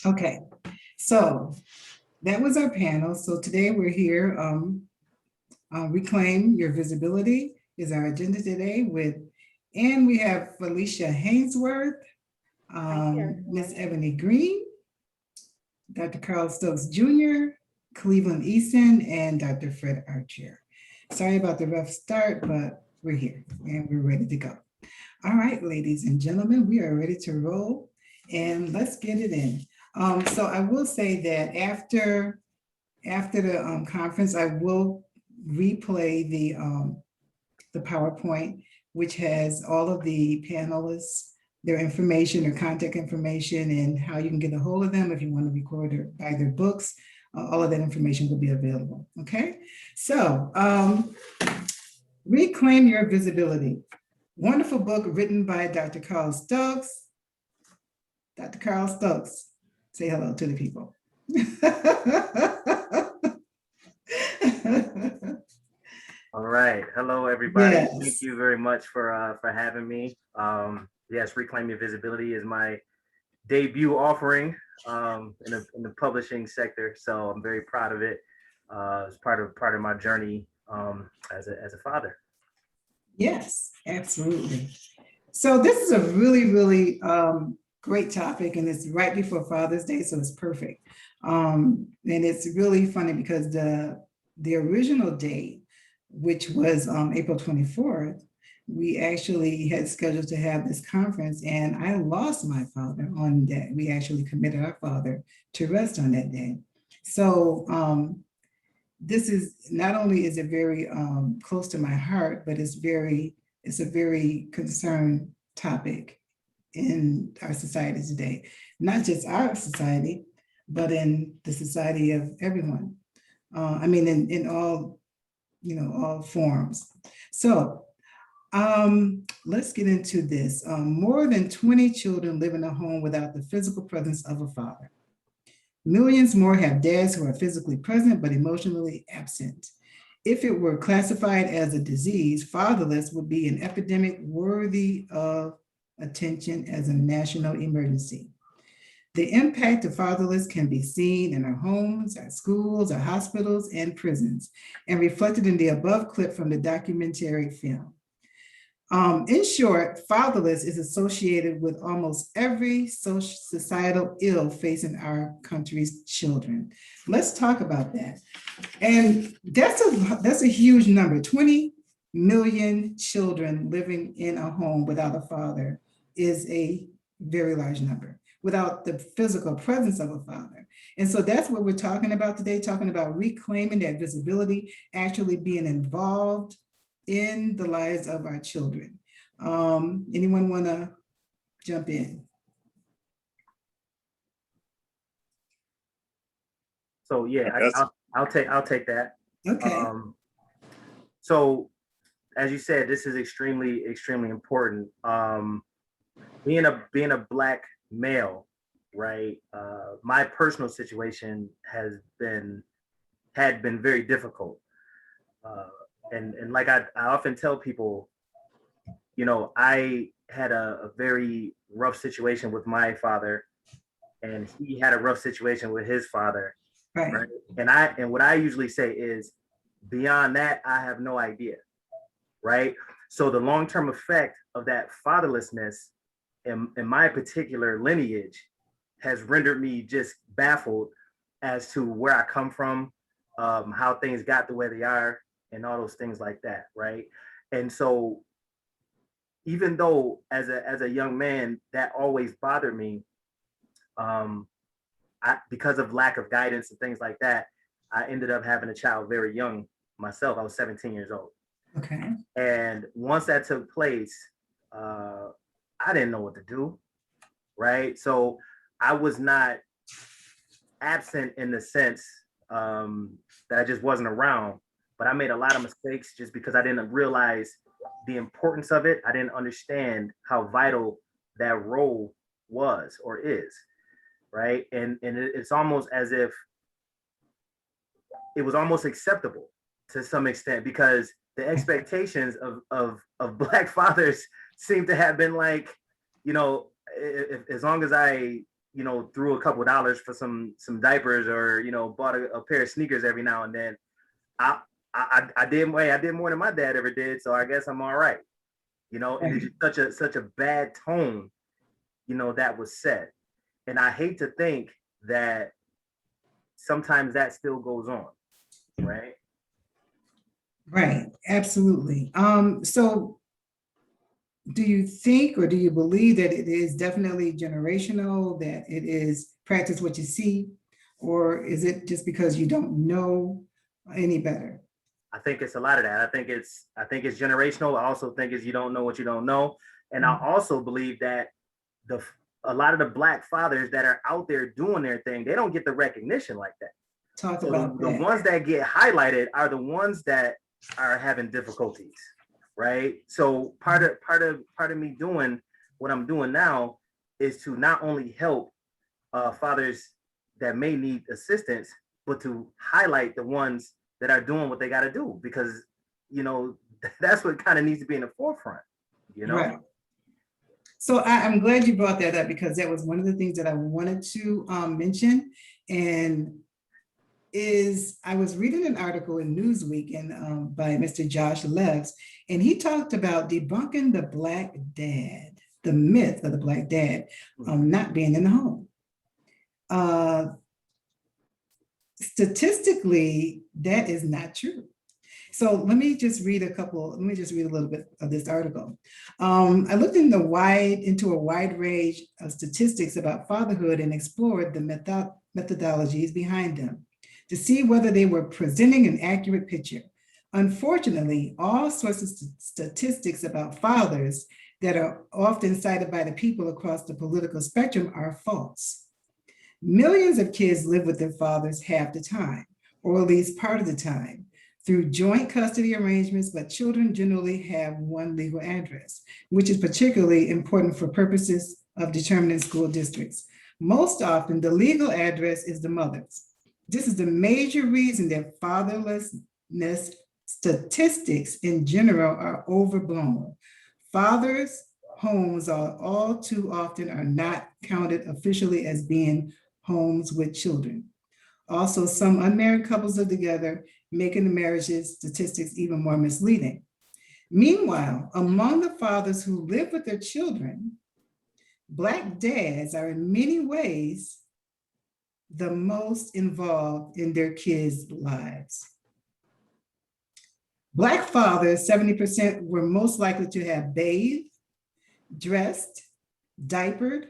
Okay, so that was our panel. So today we're here. Reclaim Your Visibility is our agenda today and we have Felecia Hanesworth, I'm here. Miss Ebony Green, Dr. Carl Stokes Jr., Cleveland Eason, and Dr. Fred Archer. Sorry about the rough start, but we're here and we're ready to go. All right, ladies and gentlemen, we are ready to roll and let's get it in. So I will say that after the conference, I will replay the PowerPoint, which has all of the panelists, their information, their contact information, and how you can get a hold of them if you want to record or buy their books. All of that information will be available. Okay, so Reclaim Your Visibility. Wonderful book written by Dr. Carl Stokes. Dr. Carl Stokes, say hello to the people. All right. Hello, everybody. Yes. Thank you very much for having me. Yes, Reclaim Your Visibility is my debut offering in the publishing sector, so I'm very proud of it. It's part of my journey as a father. Yes, absolutely. So this is a really great topic, and it's right before Father's Day, so it's perfect. And it's really funny because the original date, which was April 24th, we actually had scheduled to have this conference, and I lost my father on that. We actually committed our father to rest on that day. So this is not only is it very close to my heart, but it's a very concerned topic in our society today. Not just our society, but in the society of everyone. I mean, in all, all forms. So let's get into this. More than 20 children live in a home without the physical presence of a father. Millions more have dads who are physically present but emotionally absent. If it were classified as a disease, fatherless would be an epidemic worthy of attention as a national emergency. The impact of fatherless can be seen in our homes, our schools, our hospitals, and prisons, and reflected in the above clip from the documentary film. In short, fatherless is associated with almost every societal ill facing our country's children. Let's talk about that. And that's a huge number. 20 million children living in a home without a father is a very large number, without the physical presence of a father. And so that's what we're talking about today, talking about reclaiming that visibility, actually being involved in the lives of our children. Anyone want to jump in? So yeah, I'll take that. Okay. So as you said, this is extremely important. Being a Black male, right? My personal situation had been very difficult. And like I often tell people, I had a very rough situation with my father, and he had a rough situation with his father. Right. And what I usually say is, beyond that, I have no idea. Right. So the long-term effect of that fatherlessness in my particular lineage has rendered me just baffled as to where I come from, how things got the way they are, and all those things like that, right? And so even though as a young man that always bothered me, because of lack of guidance and things like that, I ended up having a child very young myself. I was 17 years old. Okay. And once that took place, I didn't know what to do, right? So I was not absent in the sense that I just wasn't around, but I made a lot of mistakes just because I didn't realize the importance of it. I didn't understand how vital that role was or is, right? And it's almost as if it was almost acceptable to some extent, because the expectations of Black fathers seem to have been like, if, as long as I threw a couple dollars for some diapers, or bought a pair of sneakers every now and then, I did more than my dad ever did, so I guess I'm all right. And it's just such a bad tone, that was set. And I hate to think that sometimes that still goes on, right? Right, absolutely. So do you think, or do you believe that it is definitely generational, that it is practice what you see, or is it just because you don't know any better? I think it's a lot of that. I think it's generational. I also think it's you don't know what you don't know. And I also believe that a lot of the Black fathers that are out there doing their thing, they don't get the recognition like that. Talk So about the that. ones that get highlighted are the ones that are having difficulties, right? So part of me doing what I'm doing now is to not only help fathers that may need assistance, but to highlight the ones that are doing what they got to do, because that's what kind of needs to be in the forefront. Right. So I'm glad you brought that up, because that was one of the things that I wanted to mention. And I was reading an article in Newsweek and by Mr. Josh Leves, and he talked about debunking the Black dad, the myth of the Black dad not being in the home. Statistically, that is not true. So let me just read a little bit of this article. I looked into a wide range of statistics about fatherhood and explored the methodologies behind them to see whether they were presenting an accurate picture. Unfortunately, all sorts of statistics about fathers that are often cited by the people across the political spectrum are false. Millions of kids live with their fathers half the time, or at least part of the time, through joint custody arrangements, but children generally have one legal address, which is particularly important for purposes of determining school districts. Most often, the legal address is the mother's. This is the major reason that fatherlessness statistics in general are overblown. Fathers' homes are all too often are not counted officially as being homes with children. Also, some unmarried couples live together, making the marriages statistics even more misleading. Meanwhile, among the fathers who live with their children, Black dads are in many ways the most involved in their kids' lives. Black fathers, 70%, were most likely to have bathed, dressed, diapered,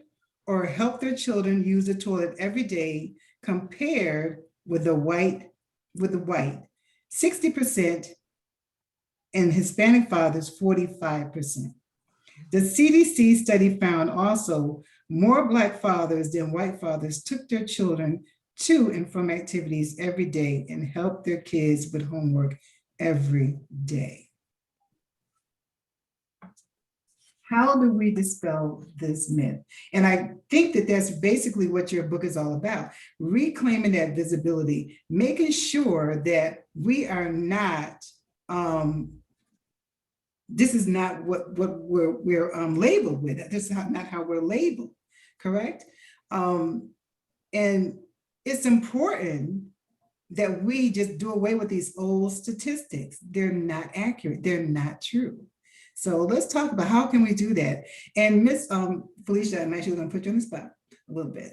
or helped their children use the toilet every day, compared with the white 60%, and Hispanic fathers 45%. The CDC study found also more Black fathers than white fathers took their children to and from activities every day and helped their kids with homework every day. How do we dispel this myth? And I think that that's basically what your book is all about: reclaiming that visibility, making sure that we are not, this is not what we're labeled with. This is not how we're labeled, correct? And it's important that we just do away with these old statistics. They're not accurate. They're not true. So let's talk about how can we do that. And Miss Felecia, I'm actually going to put you on the spot a little bit.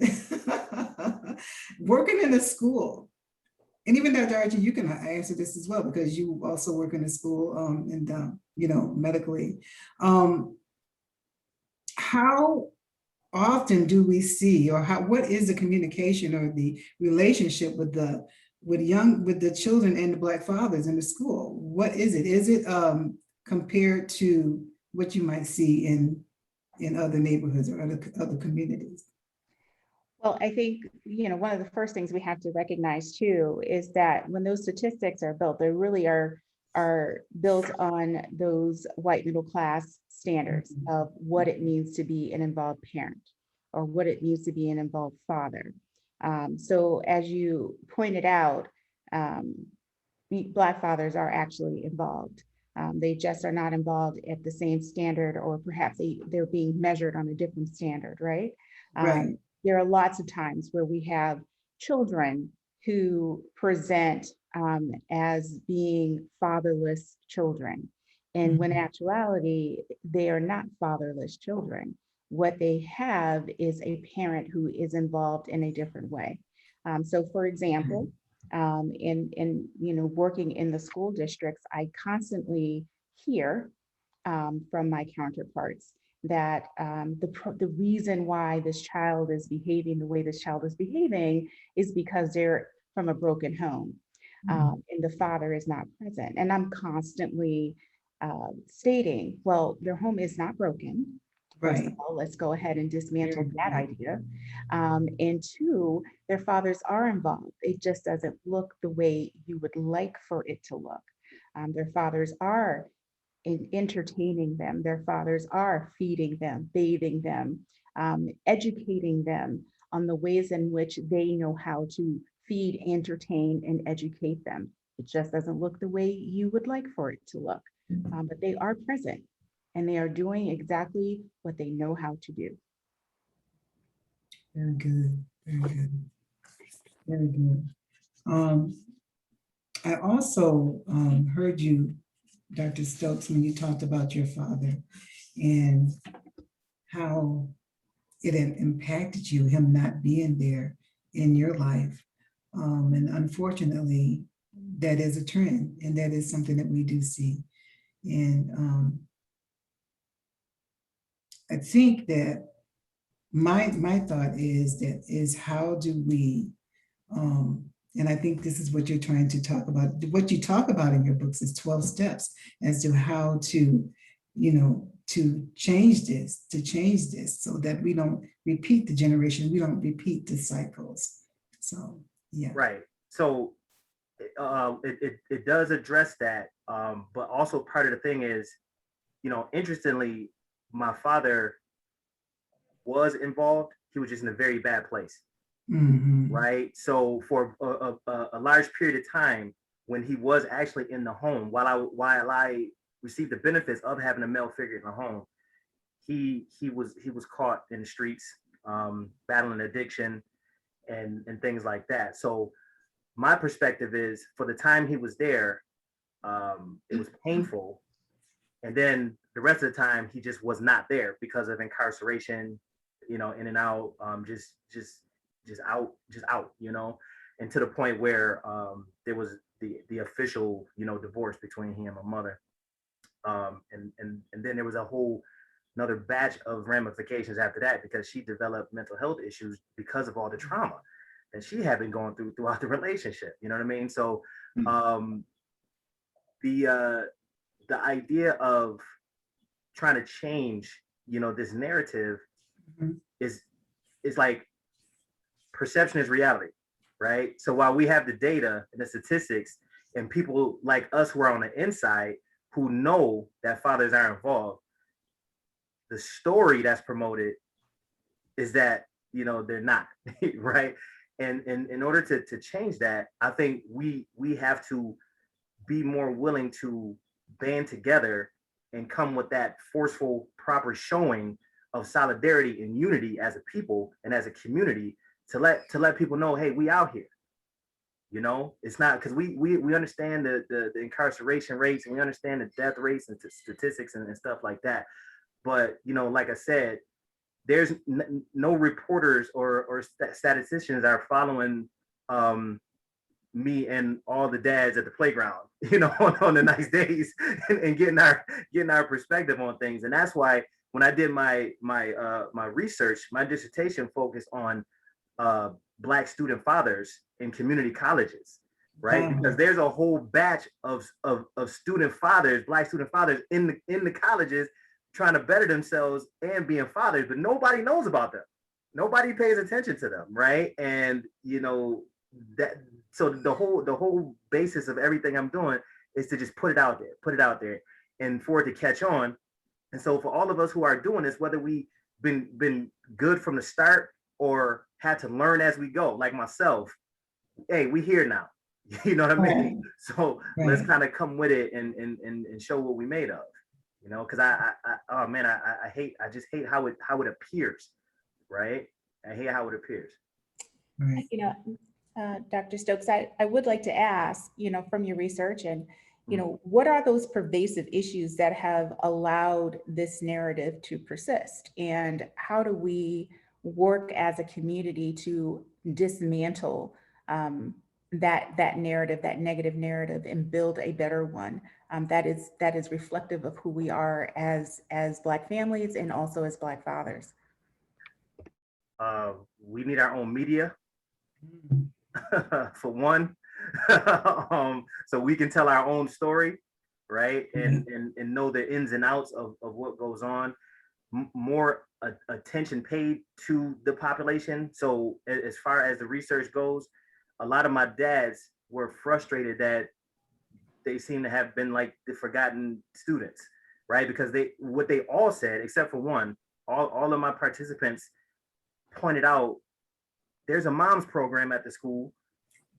Working in a school, and even Dr. Archie, you can answer this as well, because you also work in a school and medically. How often do we see, or what is the communication or the relationship with the children and the Black fathers in the school? What is it? Is it compared to what you might see in other neighborhoods or other communities? Well, I think, one of the first things we have to recognize too is that when those statistics are built, they really are built on those white middle class standards of what it means to be an involved parent or what it means to be an involved father. So as you pointed out, Black fathers are actually involved. They just are not involved at the same standard, or perhaps they're being measured on a different standard, right? Right. there are lots of times where we have children who present as being fatherless children. And when in actuality, they are not fatherless children. What they have is a parent who is involved in a different way. So for example, in working in the school districts, I constantly hear from my counterparts that the reason why this child is behaving the way this child is behaving is because they're from a broken home, and the father is not present. And I'm constantly stating, well, their home is not broken. First of all, let's go ahead and dismantle that idea. And two, their fathers are involved. It just doesn't look the way you would like for it to look. Their fathers are entertaining them. Their fathers are feeding them, bathing them, educating them on the ways in which they know how to feed, entertain, and educate them. It just doesn't look the way you would like for it to look, but they are present and they are doing exactly what they know how to do. Very good, very good, very good. I also heard you, Dr. Stokes, when you talked about your father and how it impacted you, him not being there in your life. And unfortunately, that is a trend, and that is something that we do see. And I think that my thought is how do we, and I think this is what you're trying to talk about. What you talk about in your books is 12 steps as to how to, to change this so that we don't repeat the generation, we don't repeat the cycles. So, yeah. Right. So it does address that. But also part of the thing is, interestingly, my father was involved. He was just in a very bad place. Mm-hmm. Right. So for a large period of time, when he was actually in the home, while I received the benefits of having a male figure in the home, he was caught in the streets, battling addiction and things like that. So my perspective is, for the time he was there, it was painful, and then the rest of the time he just was not there because of incarceration, in and out, just out, and to the point where there was the official, divorce between he and my mother, and then there was a whole another batch of ramifications after that, because she developed mental health issues because of all the trauma that she had been going through throughout the relationship. You know what I mean? So the idea of trying to change, this narrative is like, perception is reality, right? So while we have the data and the statistics, and people like us who are on the inside who know that fathers are involved, the story that's promoted is that, they're not, right? And in order to change that, I think we have to be more willing to band together and come with that forceful, proper showing of solidarity and unity as a people and as a community, to let people know, hey, we out here. It's not, because we understand the incarceration rates, and we understand the death rates and statistics and stuff like that. But, like I said, there's no reporters or statisticians that are following me and all the dads at the playground, on the nice days, and getting our perspective on things. And that's why when I did my research, my dissertation focused on Black student fathers in community colleges, right? Because there's a whole batch of student fathers, Black student fathers in the colleges, trying to better themselves and being fathers, but nobody knows about them. Nobody pays attention to them, right? And that, so the whole basis of everything I'm doing is to just put it out there, and for it to catch on. And so for all of us who are doing this, whether we been good from the start or had to learn as we go, like myself, hey, we here now. You know what I mean? So let's kind of come with it and show what we made of. Because I just hate how it appears, right? and hear how it appears. Right. You know, Dr. Stokes, I would like to ask, you know, from your research and, you know, what are those pervasive issues that have allowed this narrative to persist? And how do we work as a community to dismantle that narrative, that negative narrative, and build a better one that is reflective of who we are as Black families and also as Black fathers? We need our own media, for one, so we can tell our own story, right? And know the ins and outs of what goes on. More attention paid to the population. So as far as the research goes, a lot of my dads were frustrated that they seem to have been like the forgotten students, right? Because what they all said, except for one, all of my participants pointed out there's a mom's program at the school,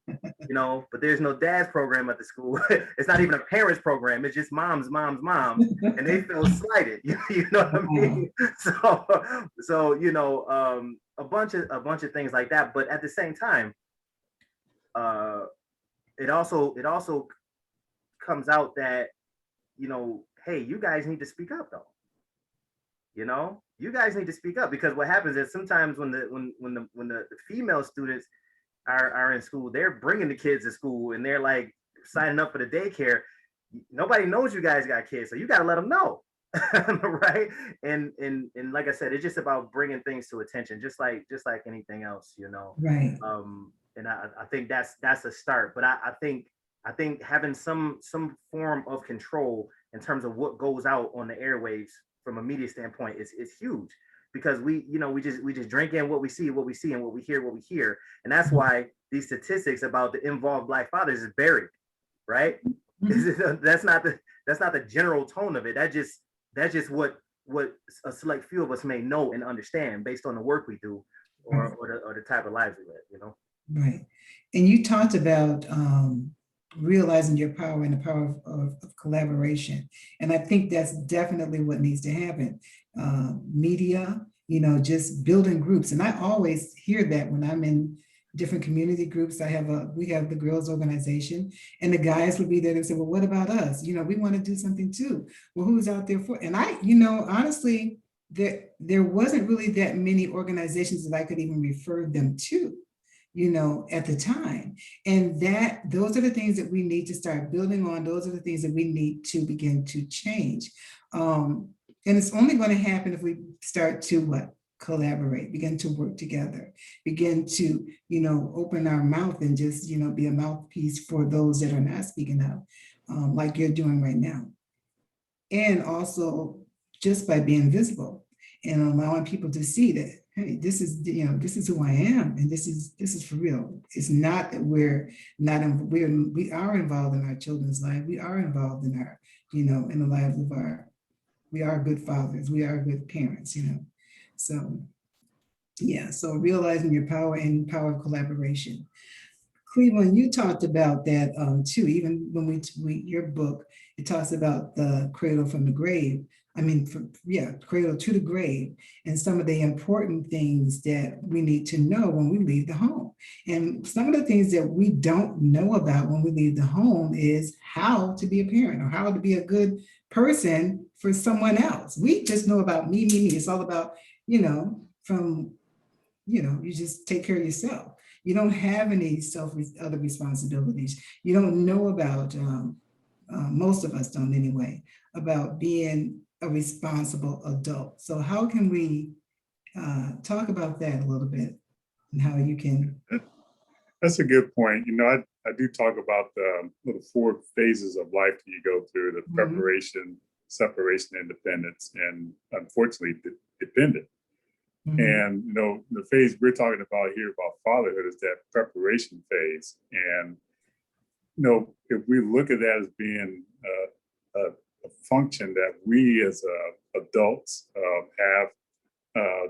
you know, but there's no dad's program at the school. It's not even a parents program. It's just moms, and they feel slighted. You know what I mean? So you know, a bunch of things like that. But at the same time, it also comes out that, you know, hey, you guys need to speak up though. You know, you guys need to speak up, because what happens is sometimes when the female students are in school, they're bringing the kids to school and they're like signing up for the daycare. Nobody knows you guys got kids, so you got to let them know. Right. And like I said, it's just about bringing things to attention, just like anything else, you know. Right. And I think that's a start, but I think having some form of control in terms of what goes out on the airwaves from a media standpoint is huge, because we just drink in what we see and what we hear, and that's why these statistics about the involved Black fathers is buried, right? That's not the general tone of it. That's just what a select few of us may know and understand based on the work we do, or the type of lives we live, you know. Right. And you talked about realizing your power and the power of collaboration. And I think that's definitely what needs to happen. Media, you know, just building groups. And I always hear that when I'm in different community groups. We have the girls organization, and the guys would be there and say, well, what about us? You know, we want to do something too. Well, who's out there for? And you know, honestly, there wasn't really that many organizations that I could even refer them to, you know, at the time. And those are the things that we need to start building on. Those are the things that we need to begin to change. And it's only going to happen if we start to collaborate, begin to work together, begin to, you know, open our mouth and just, you know, be a mouthpiece for those that are not speaking up, like you're doing right now. And also just by being visible and allowing people to see that, hey, this is who I am, and this is for real. It's not that we are involved in our children's life. We are involved in our, you know, in the lives of we are good fathers. We are good parents, you know. So, yeah. So realizing your power and power of collaboration. Cleveland, you talked about that too. Even when your book, it talks about the cradle from the grave. I mean, cradle to the grave, and some of the important things that we need to know when we leave the home. And some of the things that we don't know about when we leave the home is how to be a parent or how to be a good person for someone else. We just know about me. It's all about, you know, you just take care of yourself. You don't have any other responsibilities. You don't know about, most of us don't anyway, about being a responsible adult. So how can we talk about that a little bit and how you can? That's a good point. You know, I do talk about the 4 phases of life that you go through: the preparation, separation, independence, and unfortunately, dependent. And, you know, the phase we're talking about here about fatherhood is that preparation phase. And, you know, if we look at that as being a function that we as adults have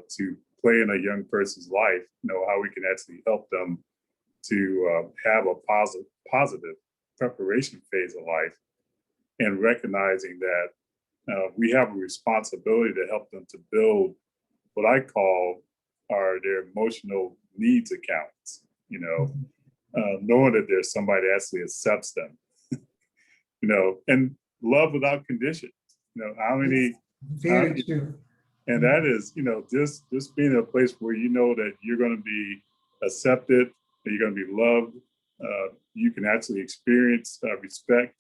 to play in a young person's life, you know, how we can actually help them to have a positive preparation phase of life, and recognizing that we have a responsibility to help them to build what I call are their emotional needs accounts, knowing that there's somebody that actually accepts them, and love without conditions. How many, Very true. and that is, just being in a place where you know that you're going to be accepted, that you're going to be loved, you can actually experience respect,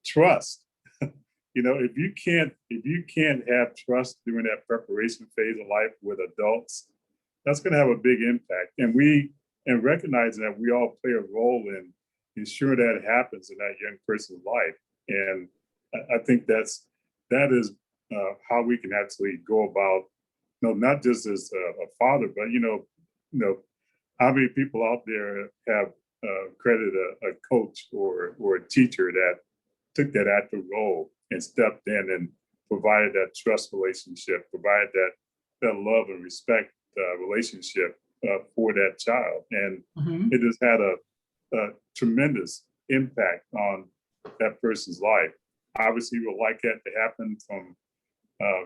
trust. If you can't have trust during that preparation phase of life with adults, that's going to have a big impact. And recognizing that we all play a role in ensuring that happens in that young person's life. And I think that is how we can actually go about, not just as a father, but how many people out there have credited a coach or a teacher that took that active role and stepped in and provided that trust relationship, provided that love and respect relationship for that child. And it has had a tremendous impact on that person's life. Obviously, you would like that to happen from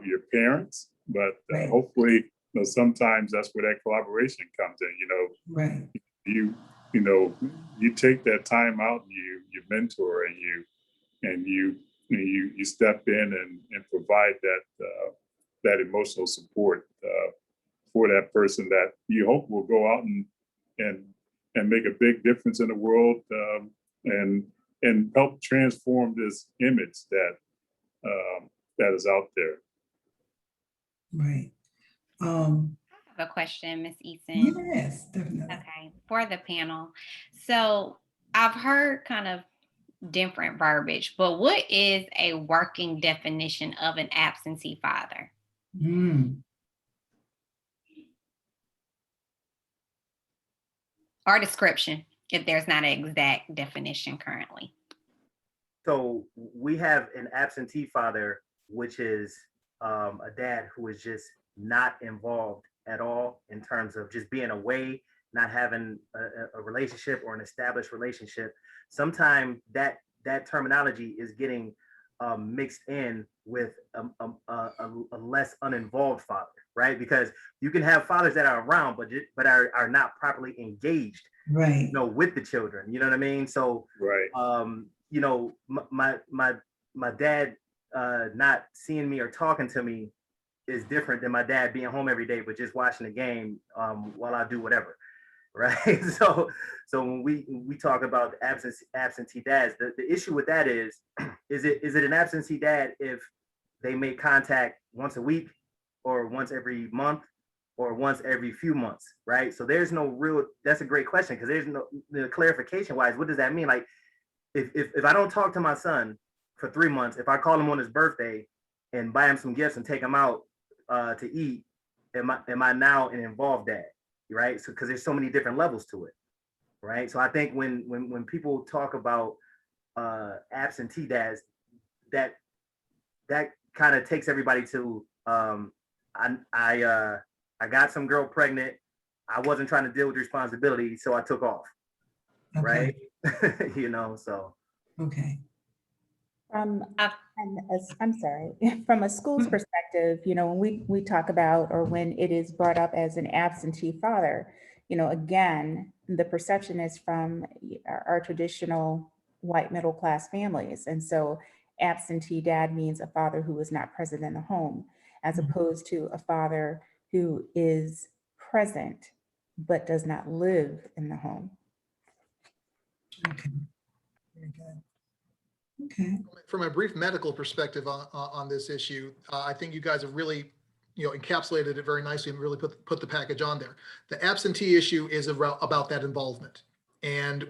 your parents, but Right. hopefully, sometimes that's where that collaboration comes in. Right. You take that time out, and you mentor, and you step in and provide that emotional support for that person that you hope will go out and make a big difference in the world, and help transform this image that is out there. Right. I have a question, Ms. Eason. Yes, definitely. Okay, for the panel. So I've heard kind of different verbiage, but what is a working definition of an absentee father? Or description, if there's not an exact definition currently. So we have an absentee father, which is a dad who is just not involved at all in terms of just being away, not having a relationship or an established relationship. Sometimes that terminology is getting mixed in with a less uninvolved father, right? Because you can have fathers that are around, but are not properly engaged, Right. with the children. You know what I mean? So, Right. my dad not seeing me or talking to me is different than my dad being home every day, but just watching the game while I do whatever, right? So when we talk about absentee dads, the issue with that is it an absentee dad if they make contact once a week or once every month or once every few months, right? So there's no real, that's a great question, because there's no clarification wise, what does that mean? Like if I don't talk to my son for 3 months, if I call him on his birthday and buy him some gifts and take him out to eat, am I now an involved dad, right? So because there's so many different levels to it, right? So I think when people talk about absentee dads, that kind of takes everybody to I got some girl pregnant, I wasn't trying to deal with responsibility, so I took off, Okay. right? So. Okay. And I'm sorry, from a school's perspective, when we talk about, or when it is brought up as an absentee father, again, the perception is from our traditional white middle class families. And so absentee dad means a father who is not present in the home, as opposed to a father who is present but does not live in the home. Okay. Very good. Okay. From a brief medical perspective on this issue, I think you guys have really, encapsulated it very nicely and really put the package on there. The absentee issue is about that involvement. And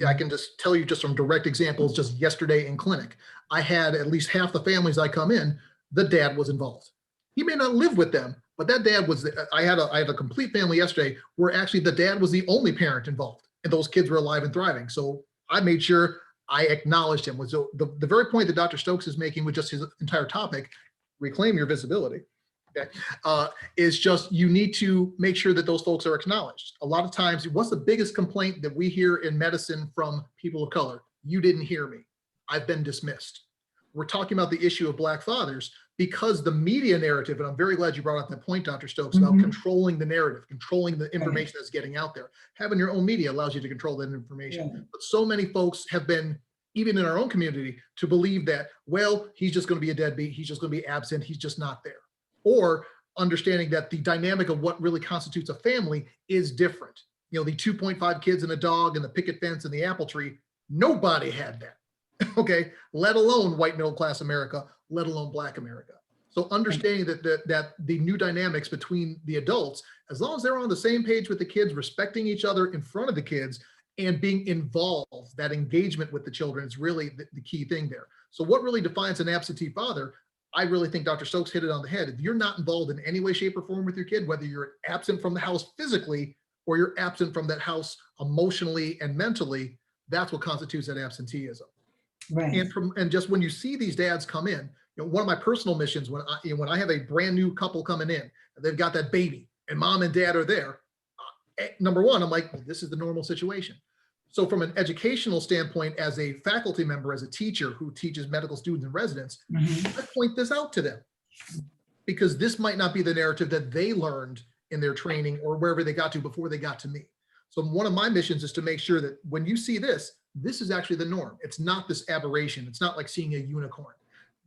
I can just tell you just from direct examples, just yesterday in clinic, I had at least half the families I come in, the dad was involved. He may not live with them, but that dad was, I had a complete family yesterday where actually the dad was the only parent involved and those kids were alive and thriving. So I made sure I acknowledged him. So the very point that Dr. Stokes is making with just his entire topic, reclaim your visibility, okay, is just you need to make sure that those folks are acknowledged. A lot of times, what's the biggest complaint that we hear in medicine from people of color? You didn't hear me. I've been dismissed. We're talking about the issue of Black fathers. because the media narrative, and I'm very glad you brought up that point, Dr. Stokes, about controlling the narrative, controlling the information that's getting out there. Having your own media allows you to control that information. Yeah. But so many folks have been, even in our own community, to believe that, well, he's just going to be a deadbeat, he's just going to be absent, he's just not there. Or understanding that the dynamic of what really constitutes a family is different. You know, the 2.5 kids and a dog and the picket fence and the apple tree, nobody had that. Okay, let alone white middle class America, let alone Black America. So understanding that the new dynamics between the adults, as long as they're on the same page with the kids, respecting each other in front of the kids, and being involved, that engagement with the children is really the key thing there. So what really defines an absentee father? I really think Dr. Stokes hit it on the head. If you're not involved in any way, shape, or form with your kid, whether you're absent from the house physically or you're absent from that house emotionally and mentally, that's what constitutes that absenteeism. Right. And just when you see these dads come in, you know, one of my personal missions when I have a brand new couple coming in, they've got that baby and mom and dad are there. Number one, I'm like, well, this is the normal situation. So from an educational standpoint, as a faculty member, as a teacher who teaches medical students and residents, I point this out to them because this might not be the narrative that they learned in their training or wherever they got to before they got to me. So one of my missions is to make sure that when you see this, this is actually the norm. It's not this aberration. It's not like seeing a unicorn.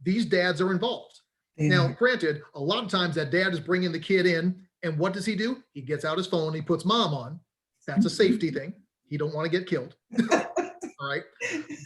These dads are involved. Now, granted, a lot of times that dad is bringing the kid in, and what does he do? He gets out his phone, he puts mom on. That's a safety thing. He don't want to get killed. All right.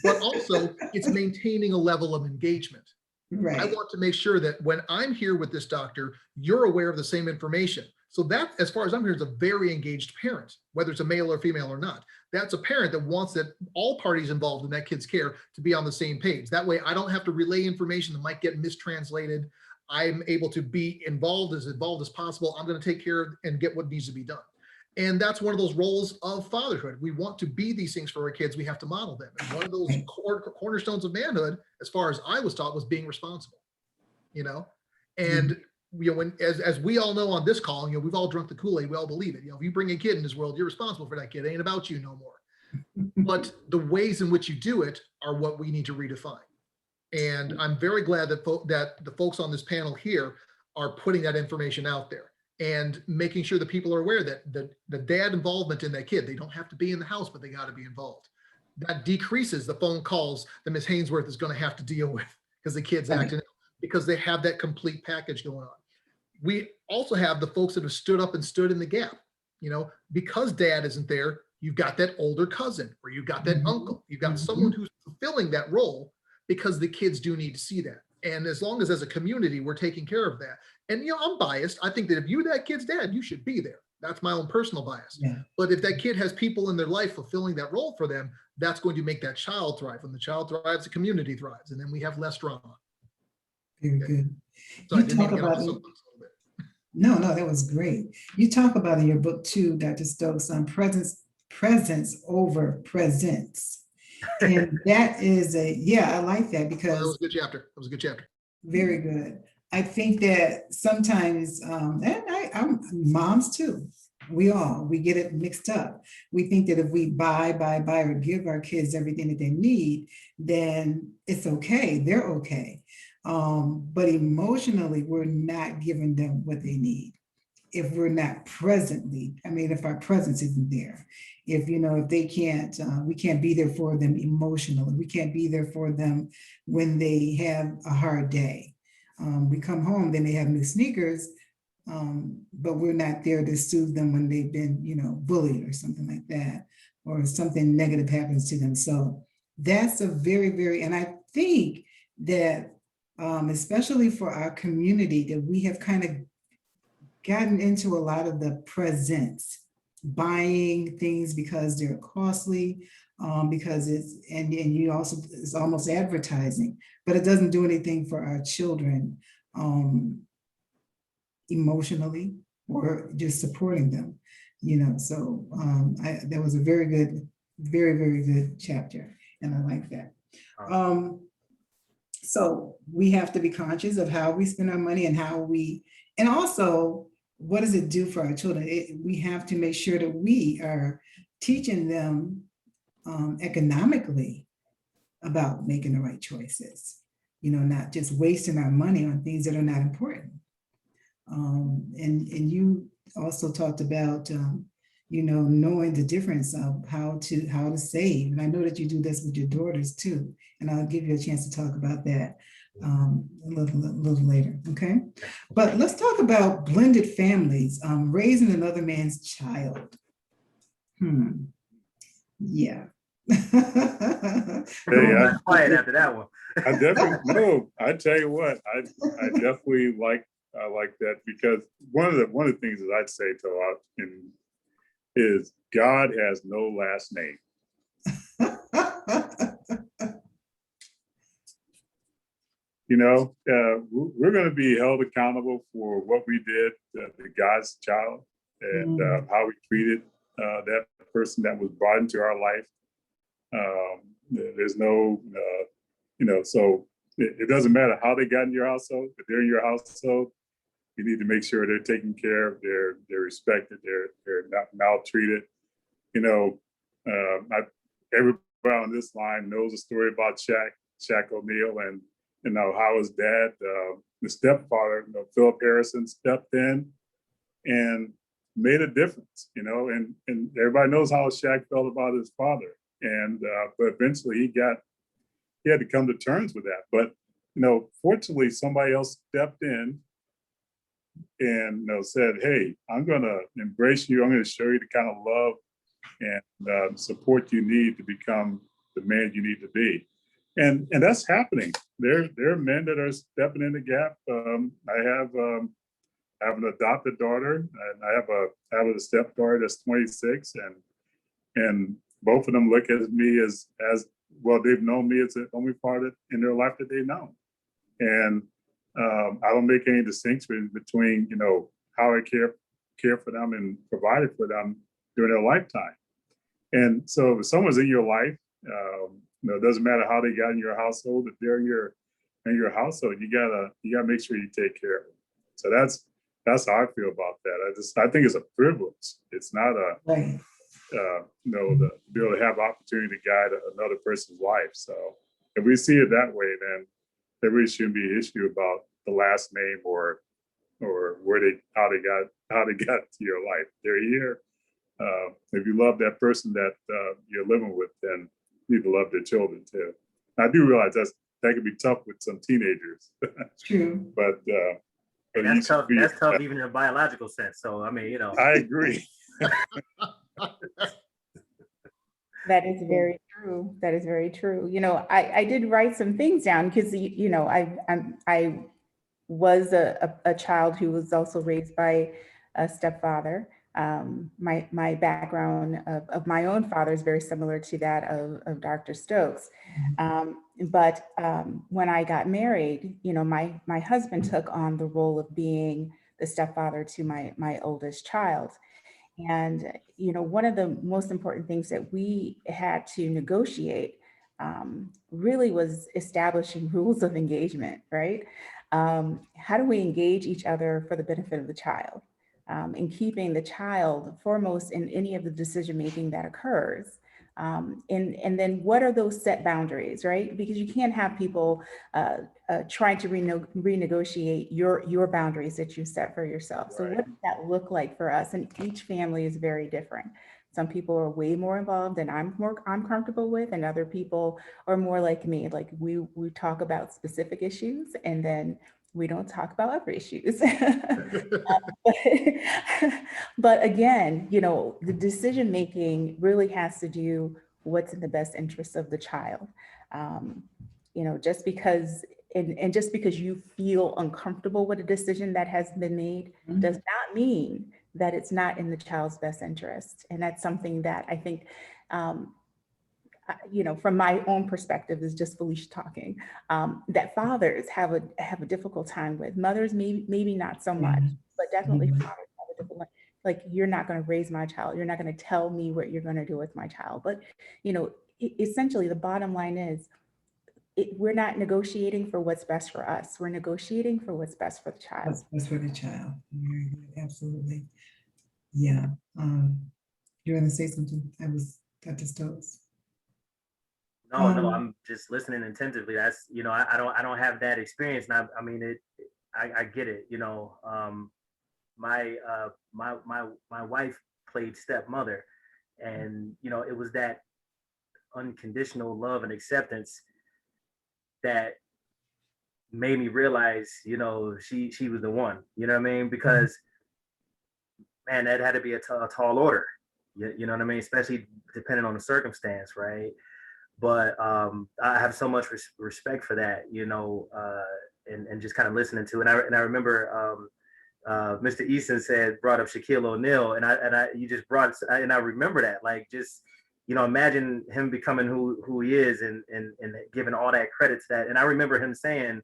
But also, it's maintaining a level of engagement. Right. I want to make sure that when I'm here with this doctor, you're aware of the same information. So that, as far as I'm here, is a very engaged parent, whether it's a male or female or not. That's a parent that wants that all parties involved in that kid's care to be on the same page. That way, I don't have to relay information that might get mistranslated. I'm able to be involved as possible. I'm going to take care of and get what needs to be done. And that's one of those roles of fatherhood. We want to be these things for our kids. We have to model them. And one of those cornerstones of manhood, as far as I was taught, was being responsible, you know? And you know, when as we all know on this call, you know, we've all drunk the Kool-Aid, we all believe it. You know, if you bring a kid in this world, you're responsible for that kid. It ain't about you no more. But the ways in which you do it are what we need to redefine. And I'm very glad that that the folks on this panel here are putting that information out there and making sure that people are aware that the dad involvement in that kid, they don't have to be in the house, but they got to be involved. That decreases the phone calls that Ms. Hanesworth is going to have to deal with because the kid's acting out, because they have that complete package going on. We also have the folks that have stood up and stood in the gap, you know, because dad isn't there, you've got that older cousin or you've got that uncle, you've got someone who's fulfilling that role because the kids do need to see that. And as long as a community, we're taking care of that. And, you know, I'm biased. I think that if you're that kid's dad, you should be there. That's my own personal bias. Yeah. But if that kid has people in their life fulfilling that role for them, that's going to make that child thrive. When the child thrives, the community thrives. And then we have less drama. Very good. So I didn't even get off the soapbox a little bit. No, that was great. You talk about in your book too, Dr. Stokes, on presence over presence. And that is I like that because that was a good chapter. That was a good chapter. Very good. I think that sometimes, and I'm moms too, we get it mixed up. We think that if we buy or give our kids everything that they need, then it's okay, they're okay. But emotionally, we're not giving them what they need. If we're not if our presence isn't there, if they can't, we can't be there for them emotionally. We can't be there for them when they have a hard day. We come home, they may have new sneakers, but we're not there to soothe them when they've been, bullied or something like that, or something negative happens to them. So that's a very, very, and I think that especially for our community, that we have kind of gotten into a lot of the presents, buying things because they're costly, because it's almost advertising, but it doesn't do anything for our children emotionally or just supporting them, so that was a very good, very, very good chapter. And I like that. So we have to be conscious of how we spend our money and also what does it do for our children? We have to make sure that we are teaching them economically about making the right choices. not just wasting our money on things that are not important. And you also talked about, knowing the difference of how to save. And I know that you do this with your daughters too. And I'll give you a chance to talk about that a little later, okay? But let's talk about blended families, raising another man's child. Yeah. Hey, quiet after that one. I definitely no. I tell you what, I definitely like that, because one of the things that I'd say to a lot is God has no last name. We're going to be held accountable for what we did to God's child, and how we treated that person that was brought into our life. There's no, so it doesn't matter how they got in your household. If they're in your household, you need to make sure they're taken care of, they're respected, they're not maltreated. Everybody on this line knows a story about Shaq O'Neal, and how his dad, the stepfather, Philip Harrison, stepped in and made a difference. And everybody knows how Shaq felt about his father, but eventually he had to come to terms with that. But fortunately, somebody else stepped in and said, "Hey, I'm going to embrace you. I'm going to show you the kind of love and support you need to become the man you need to be." And that's happening. There are men that are stepping in the gap. I have an adopted daughter, and I have a stepdaughter that's 26, and both of them look at me as well. They've known me as the only part in their life that they know, and I don't make any distinction between how I care for them and provided for them during their lifetime. And so if someone's in your life, it doesn't matter how they got in your household. If they're in your household, you gotta make sure you take care of them. So that's how I feel about that. I think it's a privilege. It's not a Right. to be able to have opportunity to guide another person's life. So if we see it that way, then there really shouldn't be an issue about the last name or how they got to your life. They're here. If you love that person that you're living with, then you need to love their children too. I do realize that can be tough with some teenagers. True. But and that's tough. That's tough even in a biological sense. So I mean, I agree. That is very true. That is very true. I did write some things down because I was a child who was also raised by a stepfather. My background of my own father is very similar to that of Dr. Stokes. But when I got married, my husband took on the role of being the stepfather to my oldest child. And, one of the most important things that we had to negotiate really was establishing rules of engagement, right? How do we engage each other for the benefit of the child? And keeping the child foremost in any of the decision-making that occurs. And then what are those set boundaries, right? Because you can't have people trying to renegotiate your boundaries that you set for yourself. Right. So what does that look like for us? And each family is very different. Some people are way more involved than I'm comfortable with, and other people are more like me. Like we talk about specific issues, and then we don't talk about other issues. But again, the decision making really has to do what's in the best interest of the child. Just because just because you feel uncomfortable with a decision that has been made does not mean that it's not in the child's best interest. And that's something that I think, from my own perspective, is just Felecia talking, that fathers have a difficult time with. Mothers maybe not so much, but definitely fathers have a difficult, like, you're not going to raise my child. You're not going to tell me what you're going to do with my child. But, essentially the bottom line is we're not negotiating for what's best for us. We're negotiating for what's best for the child. What's best for the child. Very good. Absolutely. Yeah. You want to say something? I was Dr. Stokes. No, I'm just listening attentively. That's, I don't have that experience. And I mean, I get it. My wife played stepmother, and it was that unconditional love and acceptance that made me realize, she was the one. You know what I mean? Because man, that had to be a tall order. You know what I mean? Especially depending on the circumstance, right? But I have so much respect for that, and just kind of listening to it. And I remember Mr. Eason brought up Shaquille O'Neal, and you just brought, and I remember that, like, just, imagine him becoming who he is, and giving all that credit to that. And I remember him saying,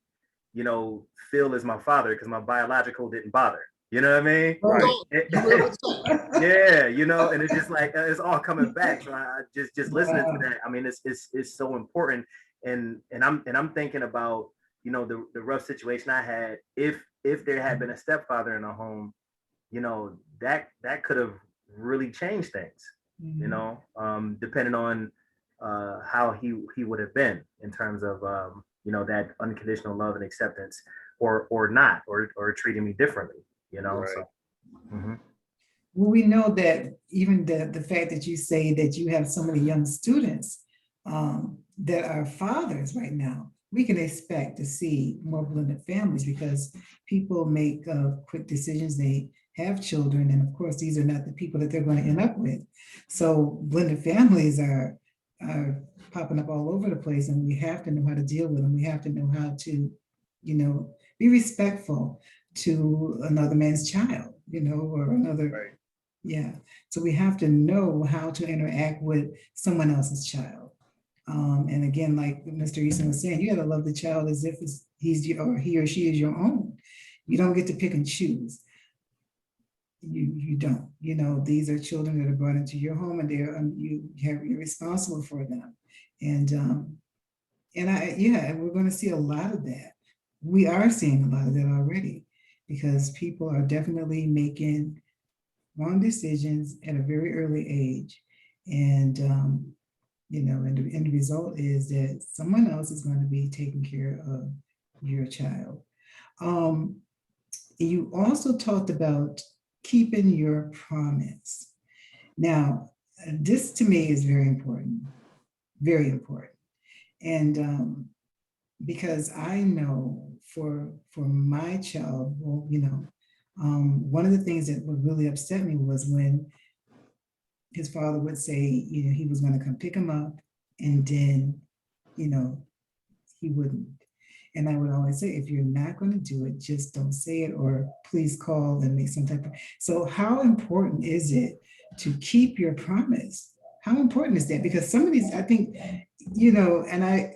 Phil is my father because my biological didn't bother. You know what I mean? Right. Yeah, and it's just like it's all coming back. So I just listening to that. I mean, it's so important. And I'm thinking about, the rough situation I had. If there had been a stepfather in the home, that could have really changed things. Depending on how he would have been in terms of that unconditional love and acceptance, or not, or treating me differently. Right. So. Mm-hmm. Well, we know that even the fact that you say that you have so many young students that are fathers right now, we can expect to see more blended families because people make quick decisions. They have children, and of course, these are not the people that they're going to end up with. So blended families are popping up all over the place, and we have to know how to deal with them. We have to know how to, be respectful to another man's child, or another. Right. Yeah. So we have to know how to interact with someone else's child. And again, like Mr. Eason was saying, you got to love the child as if he or she is your own. You don't get to pick and choose. You don't. These are children that are brought into your home, and you're responsible for them. And we're going to see a lot of that. We are seeing a lot of that already, because people are definitely making wrong decisions at a very early age. And, and the result is that someone else is going to be taking care of your child. You also talked about keeping your promise. Now, this to me is very important, very important. And because I know for my child, one of the things that would really upset me was when his father would say, he was going to come pick him up, and then, he wouldn't. And I would always say, if you're not going to do it, just don't say it, or please call and make some type of. So how important is it to keep your promise? How important is that? Because some of these, I think, and I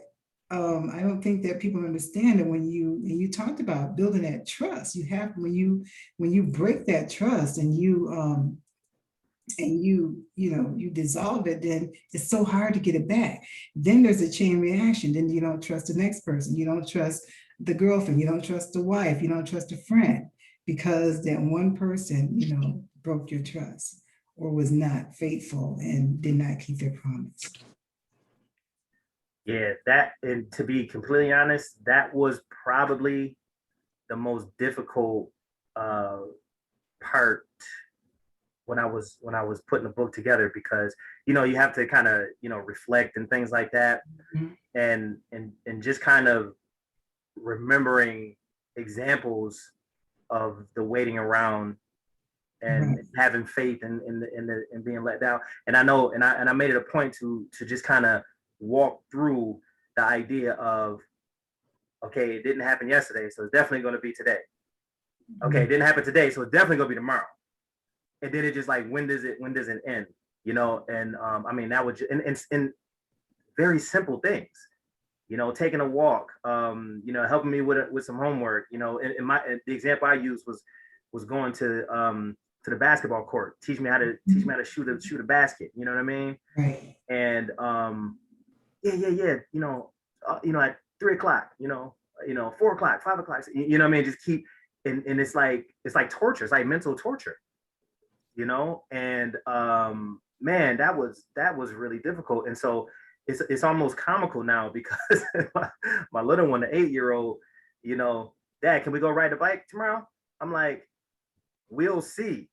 don't think that people understand that when you talked about building that trust, you have, when you break that trust and you dissolve it, then it's so hard to get it back. Then there's a chain reaction. Then you don't trust the next person. You don't trust the girlfriend. You don't trust the wife. You don't trust a friend, because that one person, broke your trust or was not faithful and did not keep their promise. Yeah, and to be completely honest, that was probably the most difficult part when I was putting the book together, because you have to kind of reflect and things like that. Mm-hmm. and just kind of remembering examples of the waiting around and having faith and being let down. And I know, and I made it a point to just kind of walk through the idea of, okay, it didn't happen yesterday, so it's definitely going to be today. Okay, it didn't happen today, so it's definitely going to be tomorrow. And then it just like, when does it end? And I mean, that would, in very simple things, taking a walk, helping me with some homework, the example I used was going to the basketball court, teach me how to shoot a basket. You know what I mean? Right. And at 3 o'clock, 4 o'clock, 5 o'clock, what I mean? Just keep, and it's like torture. It's like mental torture. And man, that was really difficult. And so it's almost comical now because my little one, the 8-year-old, you know, Dad, can we go ride the bike tomorrow? I'm like, we'll see.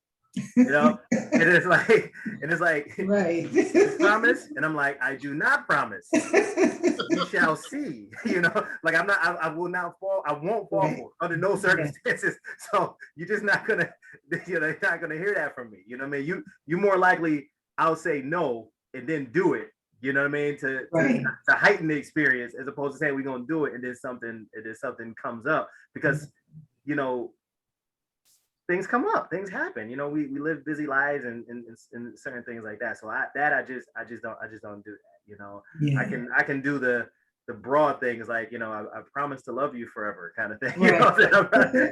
You know, and it's like, Right. you promise? And I'm like, I do not promise. We shall see. You know, like I will not fall. I won't fall Right. for it under no circumstances. So you're just not gonna, you know, you're not gonna hear that from me. You know what I mean? You more likely I'll say no and then do it. You know what I mean? Right. To heighten the experience as opposed to saying we're gonna do it and then something comes up because, you know, things come up, things happen. You know, we live busy lives and certain things like that. So I just don't do that. You know, Yeah. I can do the broad things like, you know, I promise to love you forever kind of thing. Right.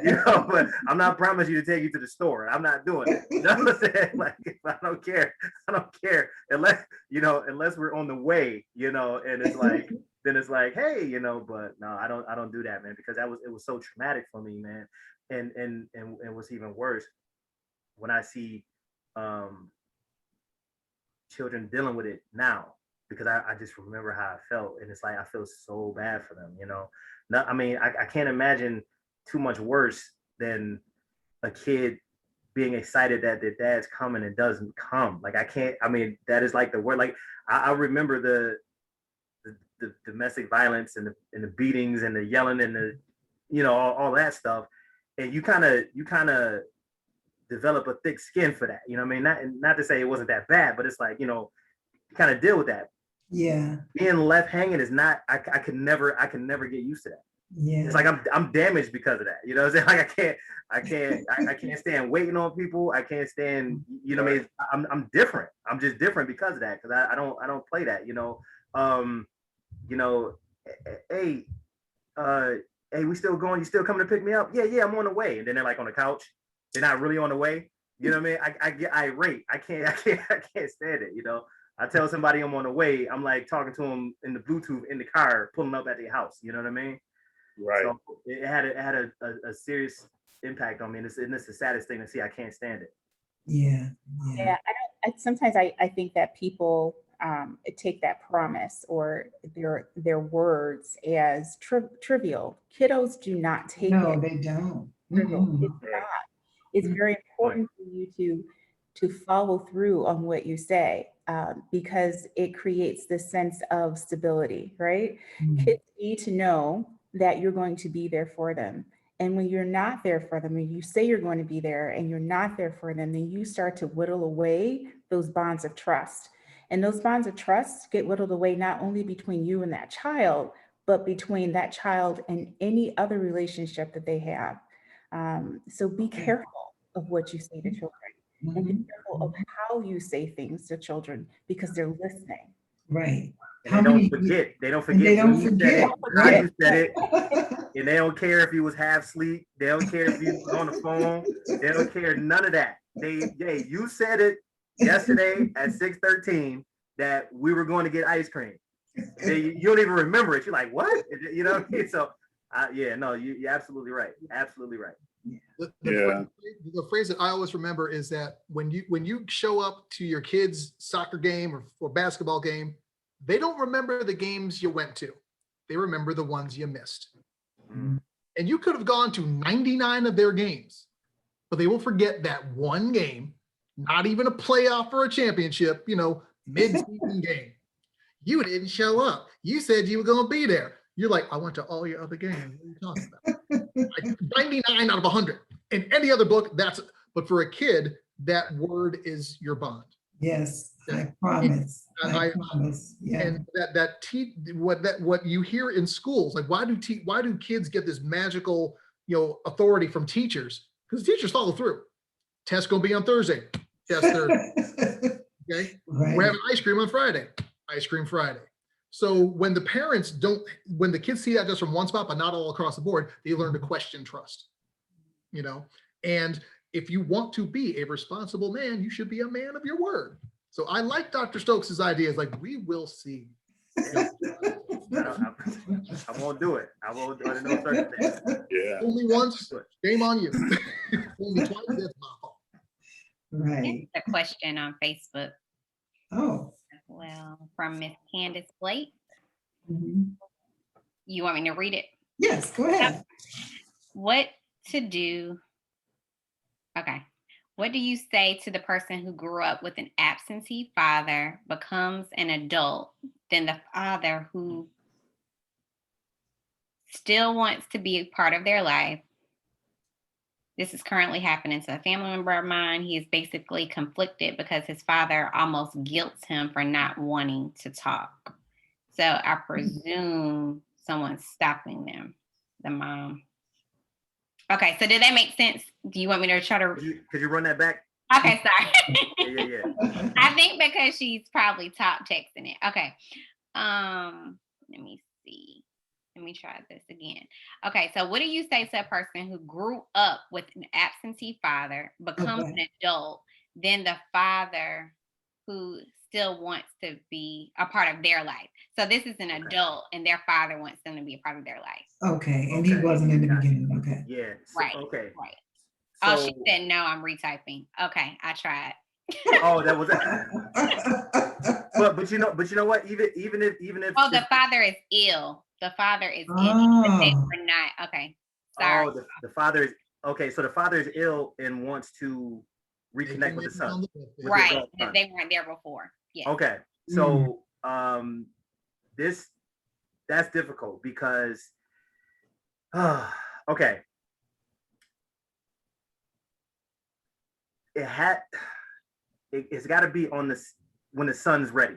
You know, but I'm not promising you to take you to the store. I'm not doing it. You know what I'm saying? Like, I don't care unless we're on the way, you know, and it's like, then it's like, hey, you know, but no, I don't do that, man, because it was so traumatic for me, man. And what's even worse, when I see children dealing with it now, because I just remember how I felt, and it's like I feel so bad for them, you know. I mean, I can't imagine too much worse than a kid being excited that their dad's coming and doesn't come. Like, I can't. I mean, that is like the word. Like, I remember the domestic violence and the beatings and the yelling and the, you know, all that stuff. And you kind of develop a thick skin for that. You know what I mean? Not to say it wasn't that bad, but it's like, you know, you kind of deal with that. Yeah. Being left hanging is not, I can never get used to that. Yeah. It's like I'm damaged because of that. You know what I'm saying? Like I can't stand waiting on people. I can't stand, you know what I mean? I'm different. I'm just different because of that. Cause I don't play that, you know. You know, hey, hey, we still going? You still coming to pick me up? Yeah, I'm on the way. And then they're like on the couch. They're not really on the way. You know what I mean? I get irate. I can't stand it. You know, I tell somebody I'm on the way. I'm like talking to them in the Bluetooth in the car, pulling up at their house. You know what I mean? Right. So it had a serious impact on me, and it's the saddest thing to see. I can't stand it. Yeah. Yeah, sometimes I think that people take that promise or their words as trivial. Kiddos do not take No, it they don't. trivial. Mhm. It's not. It's very important for you to follow through on what you say, because it creates this sense of stability, right? Mhm. Kids need to know that you're going to be there for them. And when you're not there for them, and you say you're going to be there and you're not there for them, then you start to whittle away those bonds of trust. And those bonds of trust get whittled away not only between you and that child, but between that child and any other relationship that they have. So be careful of what you say to children, and be careful of how you say things to children, because they're listening. Right. And they don't forget. They don't forget. They don't when you forget. said it, how Right. you said it. And they don't care if you was half asleep. They don't care if you was on the phone. They don't care none of that. You said it yesterday at 6:13 that we were going to get ice cream. You don't even remember it. You're like, what? You know what I mean? So, you're absolutely right. Absolutely right. The phrase that I always remember is that when you show up to your kid's soccer game or basketball game, they don't remember the games you went to. They remember the ones you missed. Mm. And you could have gone to 99 of their games, but they will forget that one game, not even a playoff or a championship, you know, mid-season game. You didn't show up. You said you were going to be there. You're like, I went to all your other games. What are you talking about? Like 99 out of 100. In any other book, but for a kid, that word is your bond. Yes, I promise. I promise. Yeah. And what you hear in schools, like why do kids get this magical, you know, authority from teachers? Because teachers follow through. Test gonna be on Thursday. Test Thursday. Okay. Right. We're having ice cream on Friday. Ice cream Friday. So when the kids see that just from one spot, but not all across the board, they learn to question trust. You know, and if you want to be a responsible man, you should be a man of your word. So I like Dr. Stokes' ideas, like we will see. I won't do it. I won't do it in no circumstances. Yeah. Only once, shame on you. Only twice, that's my fault. Right. A question on Facebook. Oh. well, from Miss Candace Blake. Mhm. You want me to read it? Yes, go ahead. What to do? Okay. What do you say to the person who grew up with an absentee father, becomes an adult, then the father who still wants to be a part of their life? This is currently happening to a family member of mine. He is basically conflicted because his father almost guilts him for not wanting to talk. So I presume someone's stopping them, the mom. Okay, so did that make sense? Do you want me to try to? Could you run that back? Okay, sorry. Yeah. I think because she's probably top texting it. Okay. Let me see. Let me try this again. Okay, so what do you say to a person who grew up with an absentee father, becomes Okay. an adult, then the father who still wants to be a part of their life? So this is an adult and their father wants them to be a part of their life. Okay, and he wasn't in the Gotcha. beginning. Okay. Yeah. Right. Okay. Right. So, Oh, she said no, I'm retyping. Okay, I tried. oh, that was but you know what? Even if Oh, the father is ill. The father is ill. They Oh, were not. Okay. Sorry. oh, the father is okay. So the father is ill and wants to reconnect with the son. With the Right. adult son. They weren't there before. Yeah. Okay. So that's difficult because okay. It's got to be on this when the son's ready,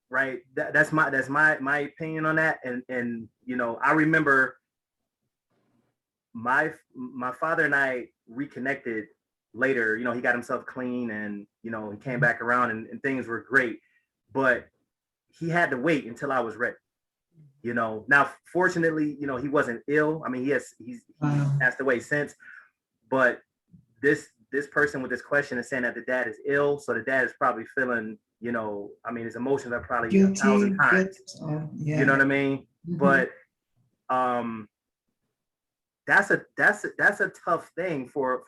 right? That's my opinion on that. And you know, I remember my father and I reconnected later. You know, he got himself clean, and you know, he came back around, and things were great. But he had to wait until I was ready. You know, now fortunately, you know, he wasn't ill. I mean, he's passed away since, but this person with this question is saying that the dad is ill, so the dad is probably feeling, you know, I mean, his emotions are probably guilty. 1,000 times. Yeah. You know what I mean? Mhm. But that's a tough thing for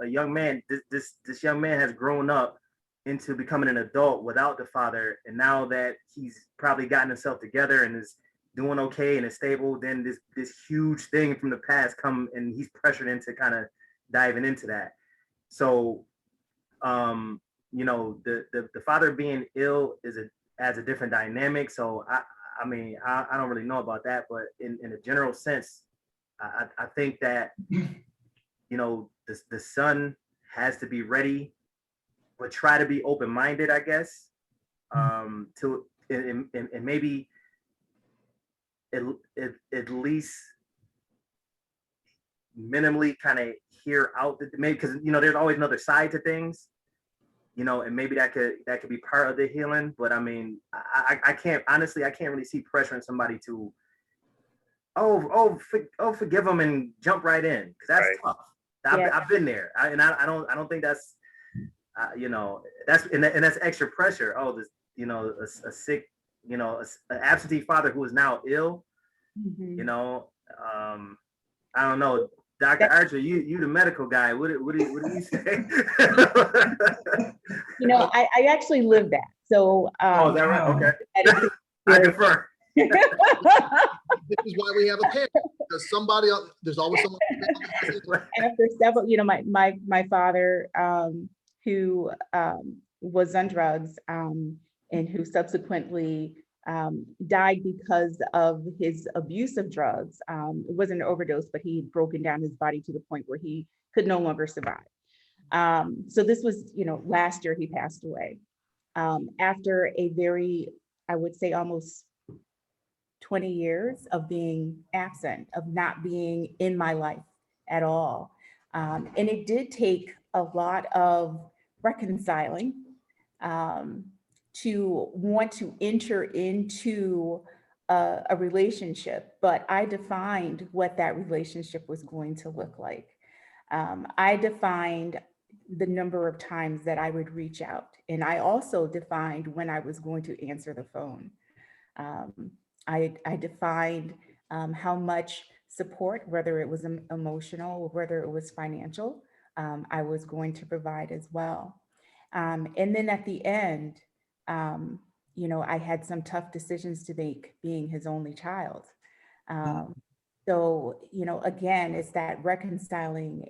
a young man. This young man has grown up into becoming an adult without the father, and now that he's probably gotten himself together and is doing okay and is stable, then this huge thing from the past come, and he's pressured into kind of diving into that. So, you know, the father being ill adds a different dynamic. So I mean, I don't really know about that, but in a general sense, I think that, you know, the son has to be ready, but try to be open-minded, I guess, to and maybe at least minimally kind of hear out the, maybe, because you know there's always another side to things, you know, and maybe that could be part of the healing. But I mean, I can't honestly, I can't really see pressuring somebody to forgive them and jump right in, because that's tough. I've been there, I don't think that's you know, that's and that's extra pressure. Oh, this, you know, a sick, you know, an absentee father who is now ill. Mhm. You know, I don't know, Dr. Archer, you the medical guy. What do you say? You know, I actually live that. So Oh, is that right? Okay. I confirm. This is why we have a panel, because somebody else, there's always someone. And after several, you know, my father, who was on drugs, and who subsequently died because of his abuse of drugs. It wasn't an overdose, but he had broken down his body to the point where he could no longer survive. So this was, you know, last year he passed away. After a very, I would say almost 20 years of being absent, of not being in my life at all. And it did take a lot of reconciling to want to enter into a relationship, but I defined what that relationship was going to look like. I defined the number of times that I would reach out, and I also defined when I was going to answer the phone. I defined how much support, whether it was emotional or whether it was financial, I was going to provide as well. And then at the end, You know, I had some tough decisions to make being his only child. So, you know, again, it's that reconciling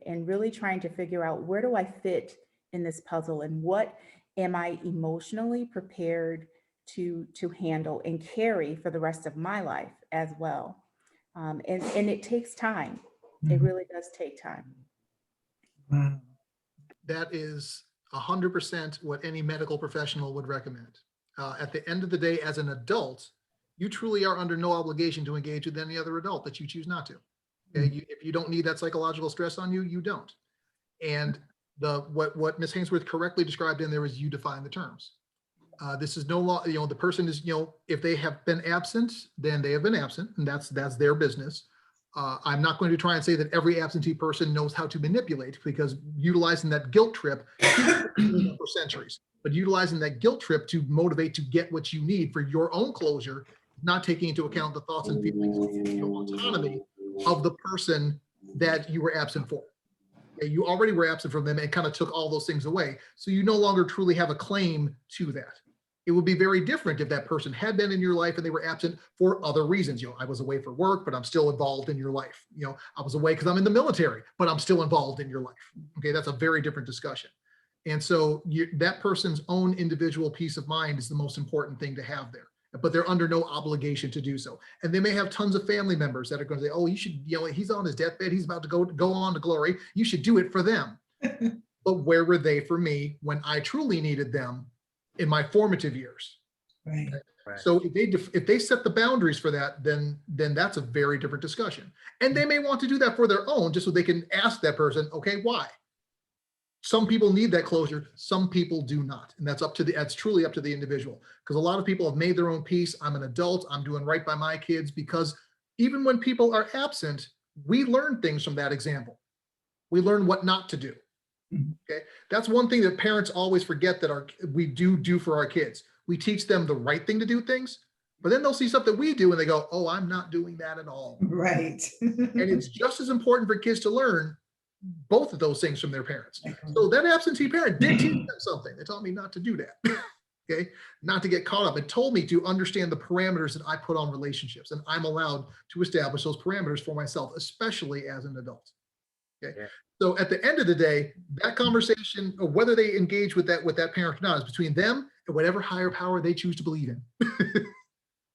and really trying to figure out, where do I fit in this puzzle, and what am I emotionally prepared to handle and carry for the rest of my life as well. And it takes time. It really does take time. Wow. That is 100% what any medical professional would recommend. At the end of the day, as an adult, you truly are under no obligation to engage with any other adult that you choose not to. Okay? If you don't need that psychological stress on you, you don't. And what Ms. Hanesworth correctly described in there is, you define the terms. This is no law, the person is, if they have been absent, then they have been absent, and that's their business. I'm not going to try and say that every absentee person knows how to manipulate, because utilizing that guilt trip for centuries, but utilizing that guilt trip to motivate to get what you need for your own closure, not taking into account the thoughts and feelings and autonomy of the person that you were absent for. Okay, you already were absent from them and kind of took all those things away. So you no longer truly have a claim to that. It would be very different if that person had been in your life and they were absent for other reasons. I was away for work, but I'm still involved in your life. I was away because I'm in the military, but I'm still involved in your life. Okay, that's a very different discussion. And so that person's own individual peace of mind is the most important thing to have there. But they're under no obligation to do so. And they may have tons of family members that are going to say, oh, you should, he's on his deathbed, he's about to go on to glory, you should do it for them. But where were they for me when I truly needed them in my formative years? Right. Right. So if they set the boundaries for that, then that's a very different discussion. And they may want to do that for their own, just so they can ask that person, okay, why? Some people need that closure, some people do not. And that's truly up to the individual. Because a lot of people have made their own peace. I'm an adult, I'm doing right by my kids, because even when people are absent, we learn things from that example. We learn what not to do. Okay, that's one thing that parents always forget, that we do for our kids. We teach them the right thing to do things, but then they'll see something we do and they go, oh, I'm not doing that at all. Right. And it's just as important for kids to learn both of those things from their parents. So that absentee parent did teach them something. They taught me not to do that. Okay, not to get caught up. It told me to understand the parameters that I put on relationships, and I'm allowed to establish those parameters for myself, especially as an adult. Okay. Yeah. So at the end of the day, that conversation, or whether they engage with that parent or not, is between them and whatever higher power they choose to believe in.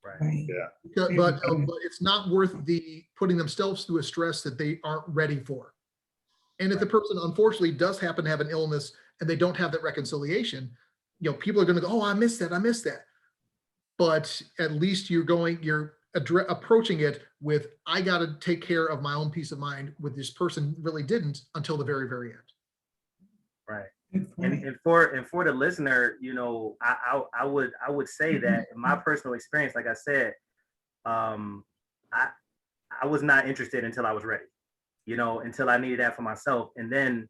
Right. Yeah. But it's not worth putting themselves through a stress that they aren't ready for. And if the person unfortunately does happen to have an illness and they don't have that reconciliation, people are going to go, oh, I missed that. But at least you're approaching it with, I got to take care of my own peace of mind, with this person really didn't until the very, very end. Right. And for the listener, I would say that in my personal experience, like I said, I was not interested until I was ready, until I needed that for myself. And then,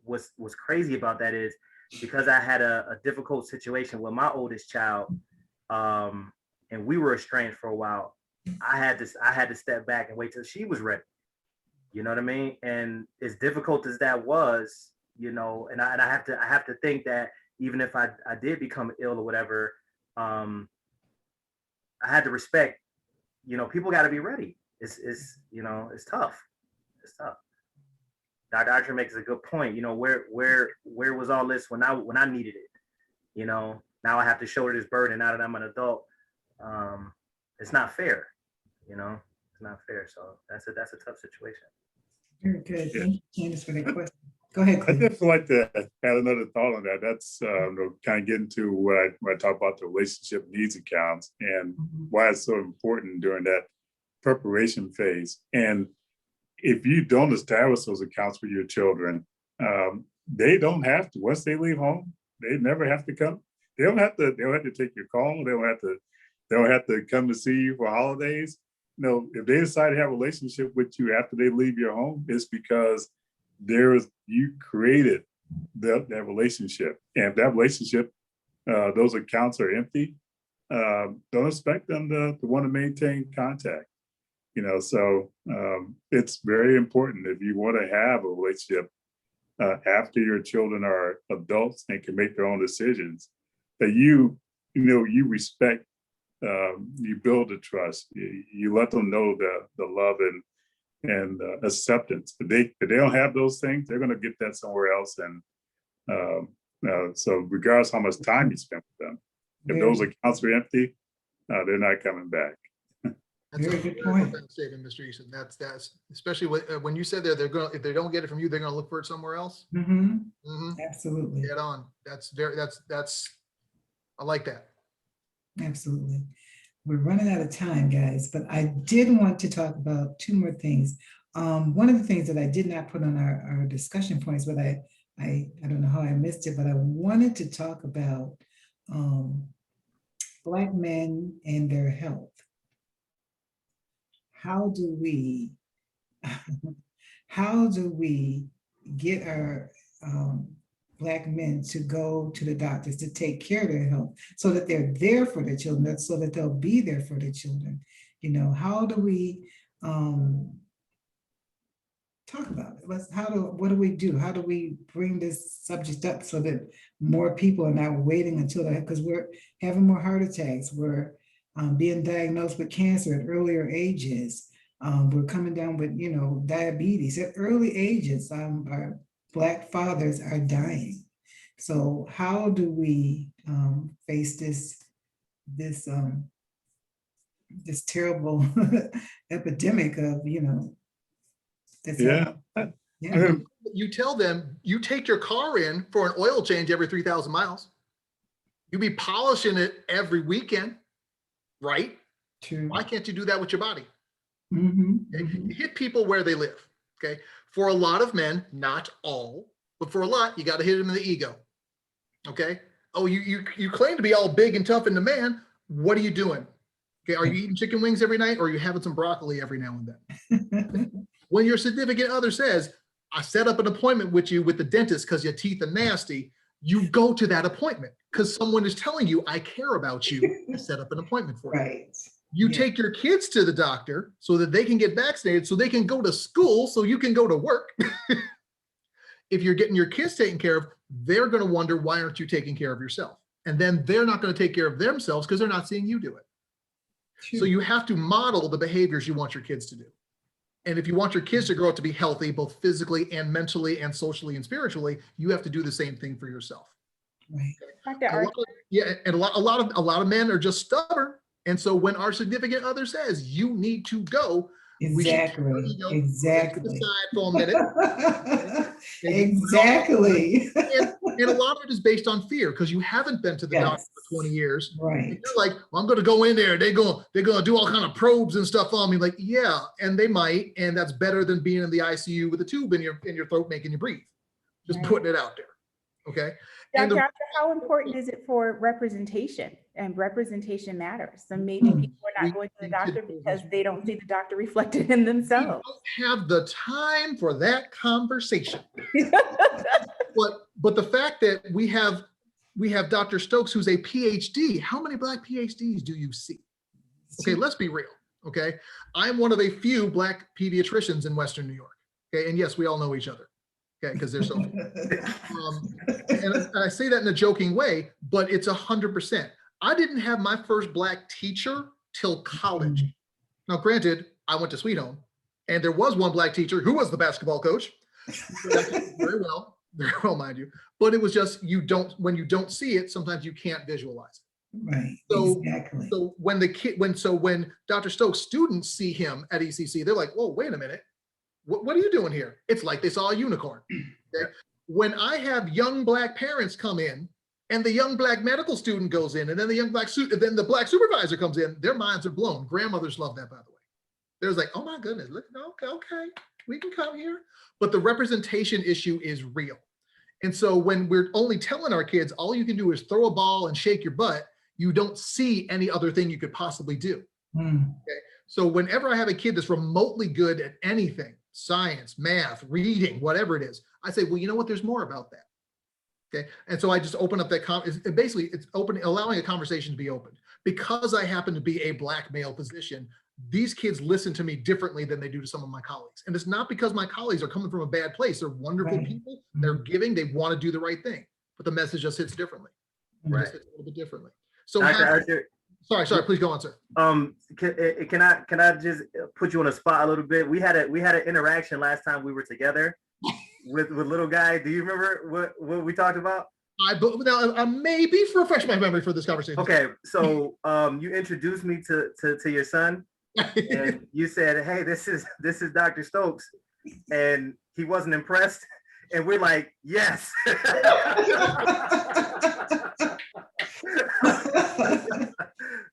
what's crazy about that is, because I had a difficult situation with my oldest child, and we were estranged for a while, I had to step back and wait till she was ready. You know what I mean? And as difficult as that was, and I have to think that even if I did become ill or whatever, I had to respect, people got to be ready. It's tough. It's tough. Dr. Archer makes a good point. Where was all this when I needed it? Now I have to shoulder this burden now that I'm an adult. It's not fair. It's not fair. So that's a tough situation. Very good. Thank you, Candace, for that question. Go ahead, I Cliff. definitely like to add another thought on that. That's kind of getting to when I talk about the relationship needs accounts and why it's so important during that preparation phase. And if you don't establish those accounts with your children, they don't have to. Once they leave home, they never have to come. They don't have to take your call. They don't have to come to see you for holidays. If they decide to have a relationship with you after they leave your home, it's because you created that relationship. And if that relationship, those accounts are empty, don't expect them to want to maintain contact. So it's very important, if you want to have a relationship after your children are adults and can make their own decisions, that you respect, you build the trust, you let them know the love and acceptance. If they don't have those things, they're going to get that somewhere else. And so regardless how much time you spend with them, if those accounts are empty, they're not coming back. That's Very a good very point. profound statement, Mr. Eason. That's especially when you said they're going, if they don't get it from you, they're going to look for it somewhere else. Mhm. Mhm. Absolutely. Get on. That's I like that. Absolutely. We're running out of time, guys, but I did want to talk about two more things. One of the things that I did not put on our discussion points, but I don't know how I missed it, but I wanted to talk about Black men and their health. How do we get our Black men to go to the doctors to take care of their health so that they're there for their children, so that they'll be there for their children? You know, how do we talk about it? What do we do? How do we bring this subject up so that more people are not waiting until that, because we're having more heart attacks, we're being diagnosed with cancer at earlier ages. We're coming down with, diabetes at early ages. Our Black fathers are dying. So how do we face this terrible epidemic of, that's Yeah. yeah. You tell them you take your car in for an oil change every 3,000 miles. You be polishing it every weekend, right? True. Why can't you do that with your body? Mhm, Okay? mhm. You hit people where they live. Okay. For a lot of men, not all, but for a lot, you got to hit them in the ego. Okay. Oh, you claim to be all big and tough in the man. What are you doing? Okay. Are you eating chicken wings every night, or are you having some broccoli every now and then? When your significant other says, I set up an appointment with you with the dentist because your teeth are nasty, you go to that appointment because someone is telling you, I care about you. I set up an appointment for you. Right. You Yeah. take your kids to the doctor so that they can get vaccinated, so they can go to school, so you can go to work. If you're getting your kids taken care of, they're going to wonder, why aren't you taking care of yourself? And then they're not going to take care of themselves because they're not seeing you do it. True. So you have to model the behaviors you want your kids to do. And if you want your kids to grow up to be healthy, both physically and mentally and socially and spiritually, you have to do the same thing for yourself. Right. And a lot of men are just stubborn. And so when our significant other says you need to go, Exactly. Exactly. aside for a minute. Exactly. And a lot of it is based on fear, because you haven't been to the doctor for 20 years. Right. And you're like, well, I'm going to go in there. They're going to do all kind of probes and stuff on me. Like, yeah, and they might, and that's better than being in the ICU with a tube in your throat making you breathe. Just putting it out there. Okay. Dr. Arthur, how important is it for representation? And representation matters. So maybe people are not going to the doctor because they don't see the doctor reflected in themselves. We don't have the time for that conversation. But the fact that we have Dr. Stokes, who's a PhD, how many Black PhDs do you see? Okay, let's be real. Okay, I'm one of a few Black pediatricians in Western New York. Okay, and yes, we all know each other. Okay, because they're so. And I say that in a joking way, but it's 100%. I didn't have my first Black teacher till college. Now, granted, I went to Sweet Home, and there was one Black teacher who was the basketball coach. Very well, mind you. But it was just, when you don't see it, sometimes you can't visualize it. Right. So, exactly. So when Dr. Stokes students see him at ECC, they're like, whoa, wait a minute. What are you doing here? It's like they saw a unicorn. Okay? When I have young Black parents come in, and the young Black medical student goes in, and then then the Black supervisor comes in, their minds are blown. Grandmothers love that, by the way. There's like, oh my goodness, look, okay, we can come here. But the representation issue is real. And so when we're only telling our kids, all you can do is throw a ball and shake your butt, you don't see any other thing you could possibly do. Okay? So whenever I have a kid that's remotely good at anything, science, math, reading, whatever it is, I say, well, you know what, there's more about that. Okay. And so I just open up that it's allowing a conversation to be opened. Because I happen to be a Black male physician, these kids listen to me differently than they do to some of my colleagues. And it's not because my colleagues are coming from a bad place. They're wonderful people. They're giving, they want to do the right thing, but the message just hits differently. Right. Just a little bit differently. So Dr. Archer, sorry, please go on, sir. can I just put you on a spot a little bit? We had an interaction last time we were together with little guy. Do you remember what we talked about? Now maybe refresh my memory for this conversation. Okay, so you introduced me to your son, and you said, "Hey, this is Dr. Stokes," and he wasn't impressed, and we're like, "Yes."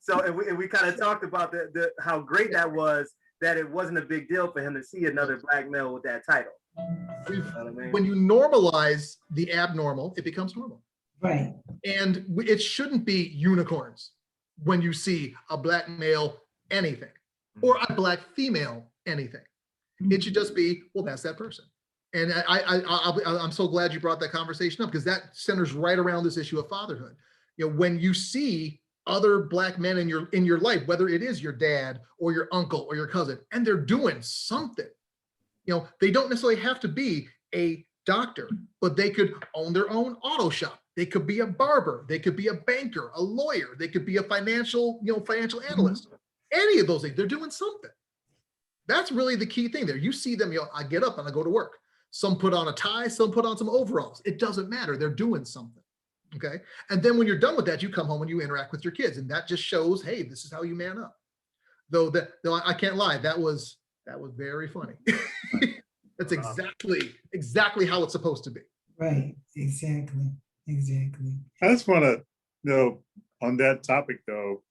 So and we kind of talked about the how great that was, that it wasn't a big deal for him to see another black male with that title. You know what I mean? When you normalize the abnormal, it becomes normal. Right. And it shouldn't be unicorns when you see a black male anything or a black female anything. It should just be, well, that's that person. And I'm so glad you brought that conversation up, because that centers right around this issue of fatherhood. You know, when you see other black men in your life, whether it is your dad or your uncle or your cousin, and they're doing something, you know, they don't necessarily have to be a doctor, but they could own their own auto shop. They could be a barber. They could be a banker, a lawyer. They could be a financial analyst. Any of those things, they're doing something. That's really the key thing there. You see them, I get up and I go to work. Some put on a tie, some put on some overalls. It doesn't matter. They're doing something. Okay. And then when you're done with that, you come home and you interact with your kids. And that just shows, hey, this is how you man up. Though I can't lie, that was very funny. That's exactly how it's supposed to be. Right. Exactly. I just want to, on that topic though,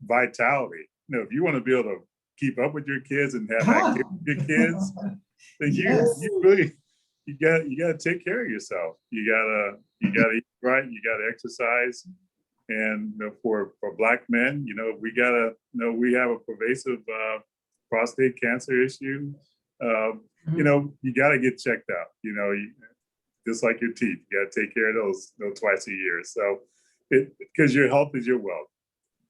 vitality. If you want to be able to keep up with your kids and have activity with your kids, then you really gotta take care of yourself. You gotta eat right. You gotta exercise. And for black men, we gotta we have a pervasive prostate cancer issue. You gotta get checked out. Just like your teeth, you gotta take care of those twice a year. So because your health is your wealth.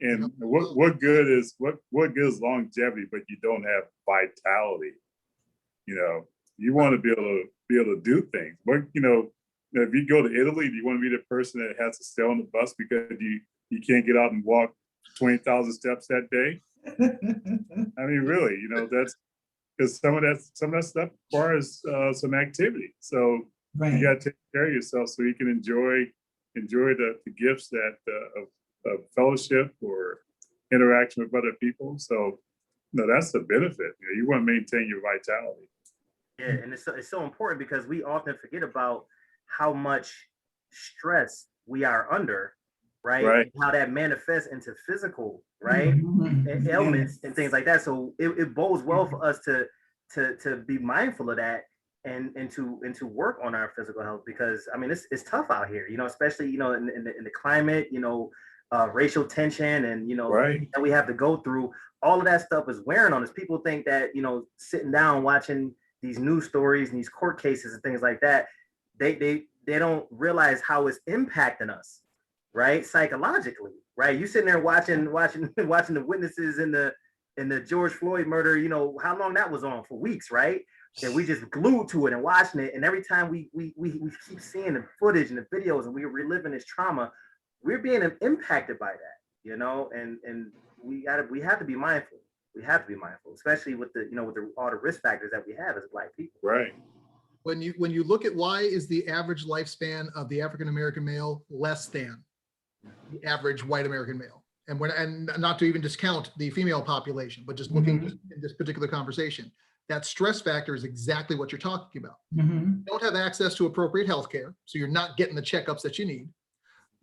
And what good is longevity, but you don't have vitality? You want to be able to do things. But if you go to Italy, do you want to be the person that has to stay on the bus because you can't get out and walk 20,000 steps that day? I mean, really, that's because some of that stuff requires some activity. So you got to take care of yourself so you can enjoy the gifts that of fellowship or interaction with other people. So that's the benefit. You want to maintain your vitality. Yeah, and it's so important because we often forget about how much stress we are under, right? And how that manifests into physical, right? And ailments and things like that. So it bodes well for us to be mindful of that and to work on our physical health, because I mean it's tough out here, especially in the climate, racial tension and that we have to go through. All of that stuff is wearing on us. People think that sitting down watching these news stories and these court cases and things like that, they don't realize how it's impacting us, right? Psychologically, right? You sitting there watching the witnesses in the George Floyd murder, how long that was on, for weeks, right? And we just glued to it and watching it. And every time we keep seeing the footage and the videos and we're reliving this trauma, we're being impacted by that, and we have to be mindful. We have to be mindful, especially with all the risk factors that we have as Black people. Right. When you look at why is the average lifespan of the African American male less than the average white American male, and not to even discount the female population, but just looking in this particular conversation, that stress factor is exactly what you're talking about. You don't have access to appropriate health care, so you're not getting the checkups that you need.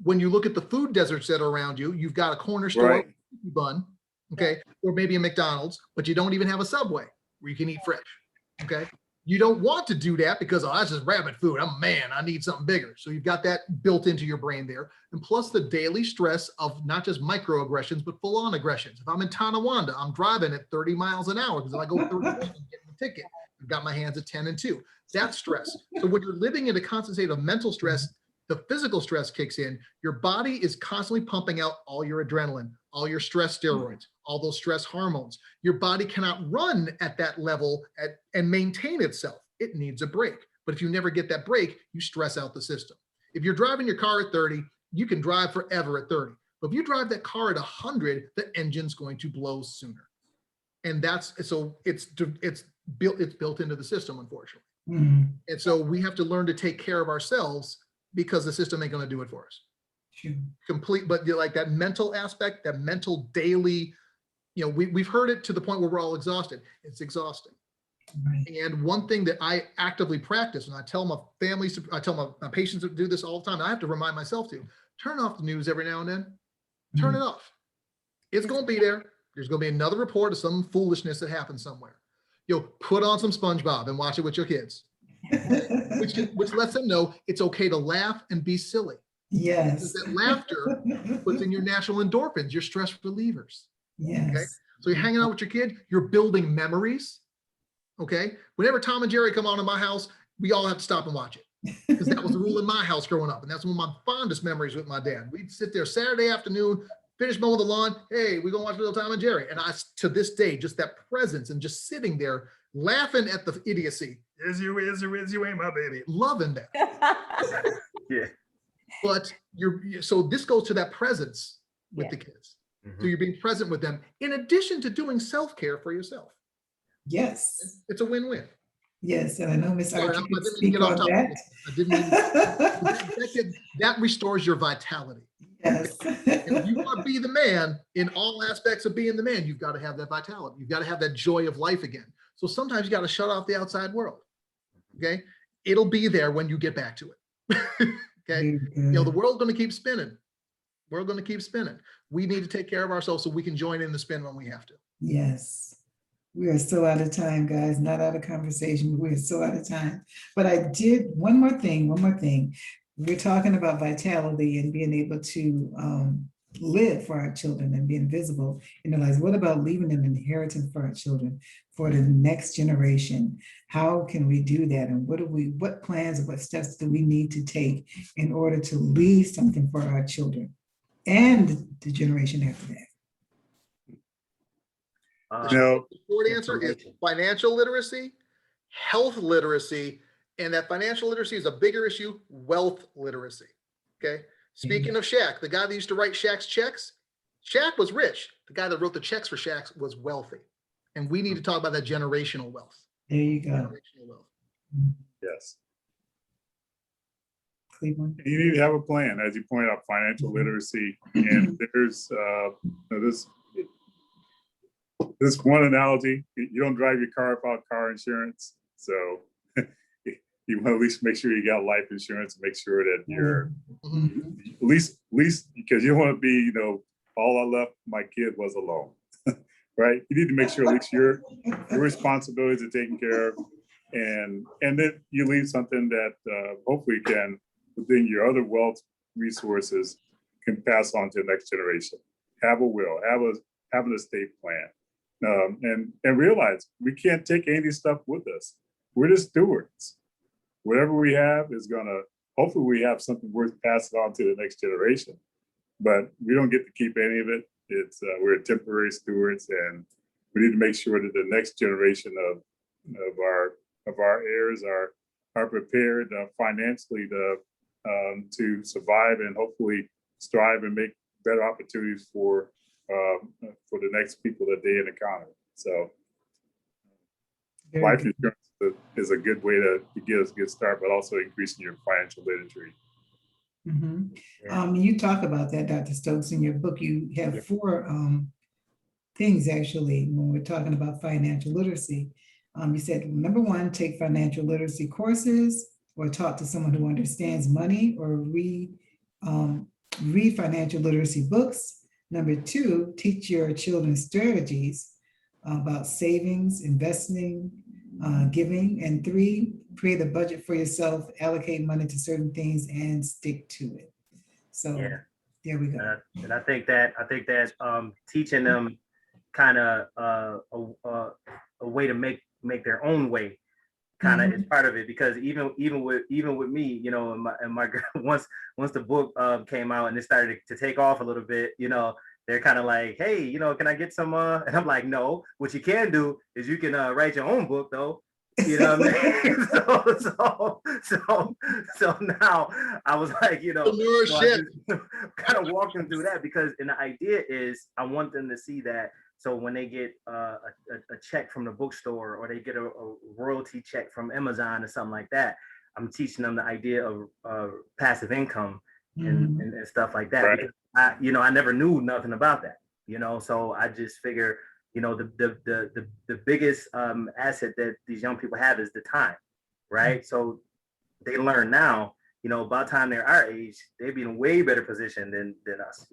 When you look at the food deserts that are around you, you've got a corner store bun, okay, or maybe a McDonald's, but you don't even have a Subway where you can eat fresh, okay? You don't want to do that because, that's just rabbit food. I'm a man, I need something bigger. So you've got that built into your brain there. And plus the daily stress of not just microaggressions, but full-on aggressions. If I'm in Tonawanda, I'm driving at 30 miles an hour because if I go 30 miles, I'm getting a ticket. I've got my hands at 10 and 2. That's stress. So when you're living in a constant state of mental stress, the physical stress kicks in. Your body is constantly pumping out all your adrenaline, all your stress steroids, all those stress hormones. Your body cannot run at that level and maintain itself. It needs a break. But if you never get that break, you stress out the system. If you're driving your car at 30, you can drive forever at 30. But if you drive that car at 100, the engine's going to blow sooner. And it's built into the system, unfortunately. Mhm. And so we have to learn to take care of ourselves because the system ain't going to do it for us. True. But like that mental aspect, that mental daily, we've heard it to the point where we're all exhausted. It's exhausting. Right. And one thing that I actively practice, and I tell my families, I tell my patients to do this all the time. I have to remind myself to turn off the news every now and then. Turn it off. It's going to be there. There's going to be another report of some foolishness that happened somewhere. Put on some SpongeBob and watch it with your kids, which lets them know it's okay to laugh and be silly. Yes. Because that laughter puts in your natural endorphins, your stress relievers. Yes. Okay. So you're hanging out with your kid, you're building memories. Okay. Whenever Tom and Jerry come on in my house, we all have to stop and watch it. Because that was the rule in my house growing up. And that's one of my fondest memories with my dad. We'd sit there Saturday afternoon, finish mowing the lawn. Hey, we're going to watch little Tom and Jerry. And to this day, just that presence and just sitting there laughing at the idiocy. Is you ain't my baby. Loving that. Yeah. But so this goes to that presence with Yeah. the kids. Mhm. So you're being present with them in addition to doing self-care for yourself. Yes. It's a win-win. Yes. And I know Miss Sorry, Archie I could didn't mean to speak get off on topic. that. I didn't mean that restores your vitality. Yes. And if you want to be the man in all aspects of being the man, you've got to have that vitality. You've got to have that joy of life again. So sometimes you got to shut off the outside world. Okay. It'll be there when you get back to it. Okay. The world's going to keep spinning. We're going to keep spinning. We need to take care of ourselves so we can join in the spin when we have to. Yes. We are still out of time, guys, not out of conversation, but we're still out of time. But I did one more thing. We're talking about vitality and being able to live for our children and being visible in their lives. What about leaving an inheritance for our children, for the next generation? How can we do that? And what plans or what steps do we need to take in order to leave something for our children and the generation after that? The short answer is financial literacy, health literacy, and that financial literacy is a bigger issue, wealth literacy. Okay. Speaking of Shaq, the guy that used to write Shaq's checks, Shaq was rich. The guy that wrote the checks for Shaq was wealthy. And we need to talk about that generational wealth. There you go. Generational wealth. Yes. Cleveland. You need to have a plan, as you point out, financial literacy. And there's this one analogy: you don't drive your car without car insurance. So you want to at least make sure you got life insurance and make sure that you're at least because you don't want to be, all I left my kid was alone. Right? You need to make sure at least your responsibilities are taken care of, and then you leave something that hopefully can, within your other wealth resources, can pass on to the next generation. Have a will, have an estate plan, and realize we can't take any of this stuff with us. We're the stewards. Whatever we have is hopefully we have something worth passing on to the next generation, but we don't get to keep any of it. It's we're temporary stewards, and we need to make sure that the next generation of our heirs are prepared financially to survive and hopefully strive and make better opportunities for the next people that they encounter. So life insurance is a good way to get us a good start, but also increasing your financial literacy. You talk about that, Dr. Stokes, in your book. You have 4 things actually when we're talking about financial literacy. You said, number 1, take financial literacy courses or talk to someone who understands money, or read financial literacy books. Number 2, teach your children strategies about savings, investing, giving. And 3, create a budget for yourself, allocate money to certain things, and stick to it. So there we go. And I think that teaching them kind of a way to make their own way kind of is part of it, because even with me, and my girl, once the book came out and it started to take off a little bit, they're kind of like, hey, can I get some and I'm like, no, what you can do is you can write your own book though. You know what I mean? So now I was like, so I Entrepreneurship. just kind of walked them through that because, and the idea is I want them to see that. So when they get a check from the bookstore or they get a royalty check from Amazon or something like that, I'm teaching them the idea of passive income and, Mhm. and stuff like that. Right. Because I never knew nothing about that, so I just figure, the biggest asset that these young people have is the time, right? So they learn now, by the time they're our age, they'd be in a way better position than us,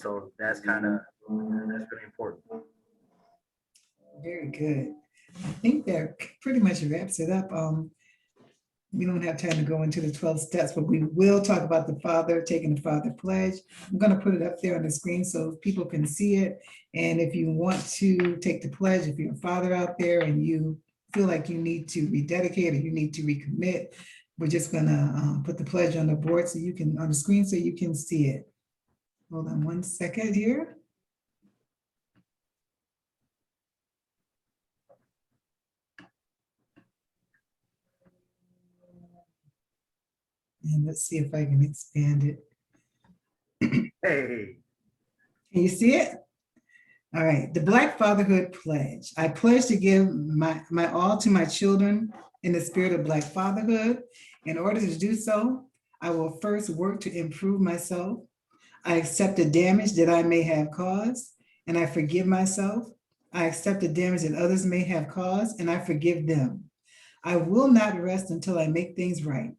so that's really important. Very good. I think that pretty much wraps it up. We don't have time to go into the 12 steps, but we will talk about the father, taking the father pledge. I'm going to put it up there on the screen so people can see it. And if you want to take the pledge, if you're a father out there and you feel like you need to rededicate or you need to recommit, we're just going to put the pledge on the board so you can, on the screen so you can see it. Hold on one second here. And let's see if I can expand it. Hey. Can you see it? All right, the Black Fatherhood Pledge. I pledge to give my all to my children in the spirit of Black fatherhood. In order to do so, I will first work to improve myself. I accept the damage that I may have caused, and I forgive myself. I accept the damage that others may have caused, and I forgive them. I will not rest until I make things right.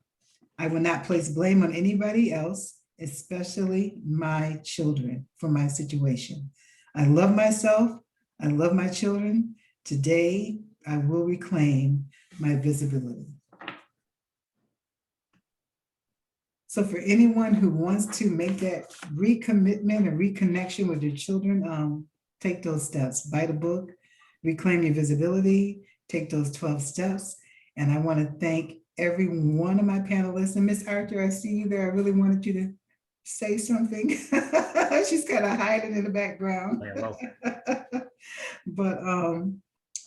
I will not place blame on anybody else, especially my children, for my situation. I love myself. I love my children. Today, I will reclaim my visibility. So for anyone who wants to make that recommitment or reconnection with their children, take those steps. Buy the book, Reclaim Your Visibility, take those 12 steps. And I want to thank every one of my panelists. And Miss Archer, I see you there. I really wanted you to say something. She's kind of hiding in the background. But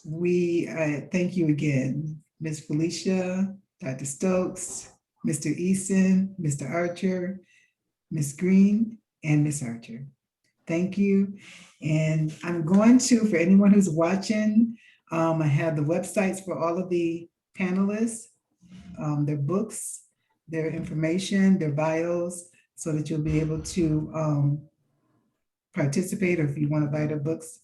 we thank you again, Miss Felecia, Dr. Stokes, Mr. Eason, Mr. Archer, Miss Green, and Miss Archer. Thank you. And I'm going to, for anyone who's watching, I have the websites for all of the panelists, their books, their information, their bios, so that you'll be able to participate, or if you want to buy their books.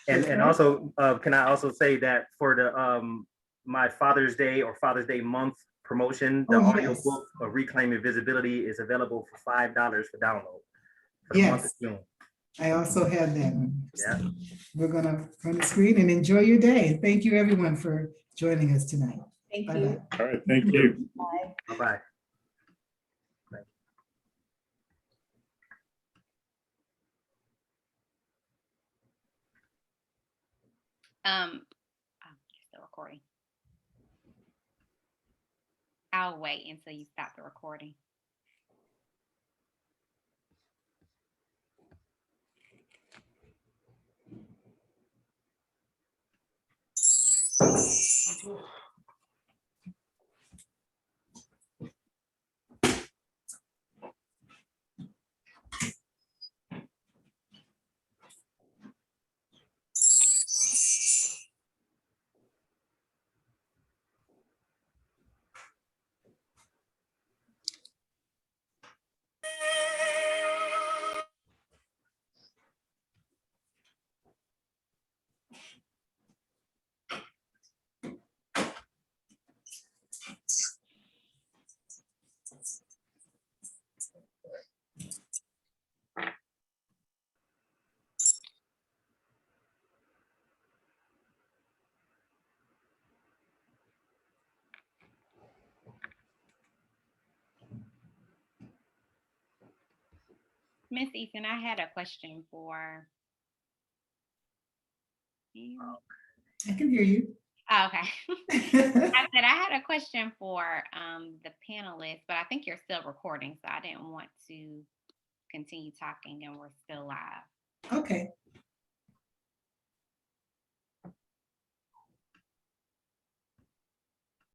And also, can I also say that for the my Father's Day or Father's Day month promotion, the audio book of Reclaim Your Visibility is available for $5 for download for the month of June. I also have that one. Yeah. We're gonna run the screen and enjoy your day. Thank you everyone for joining us tonight. Thank Bye-bye. you. All right, thank you. Bye. Bye-bye. Still recording. I'll wait until you stop the recording. Miss Eason, I had a question for you. I can hear you. Oh, okay. I said I had a question for the panelists, but I think you're still recording, so I didn't want to continue talking and we're still live. Okay.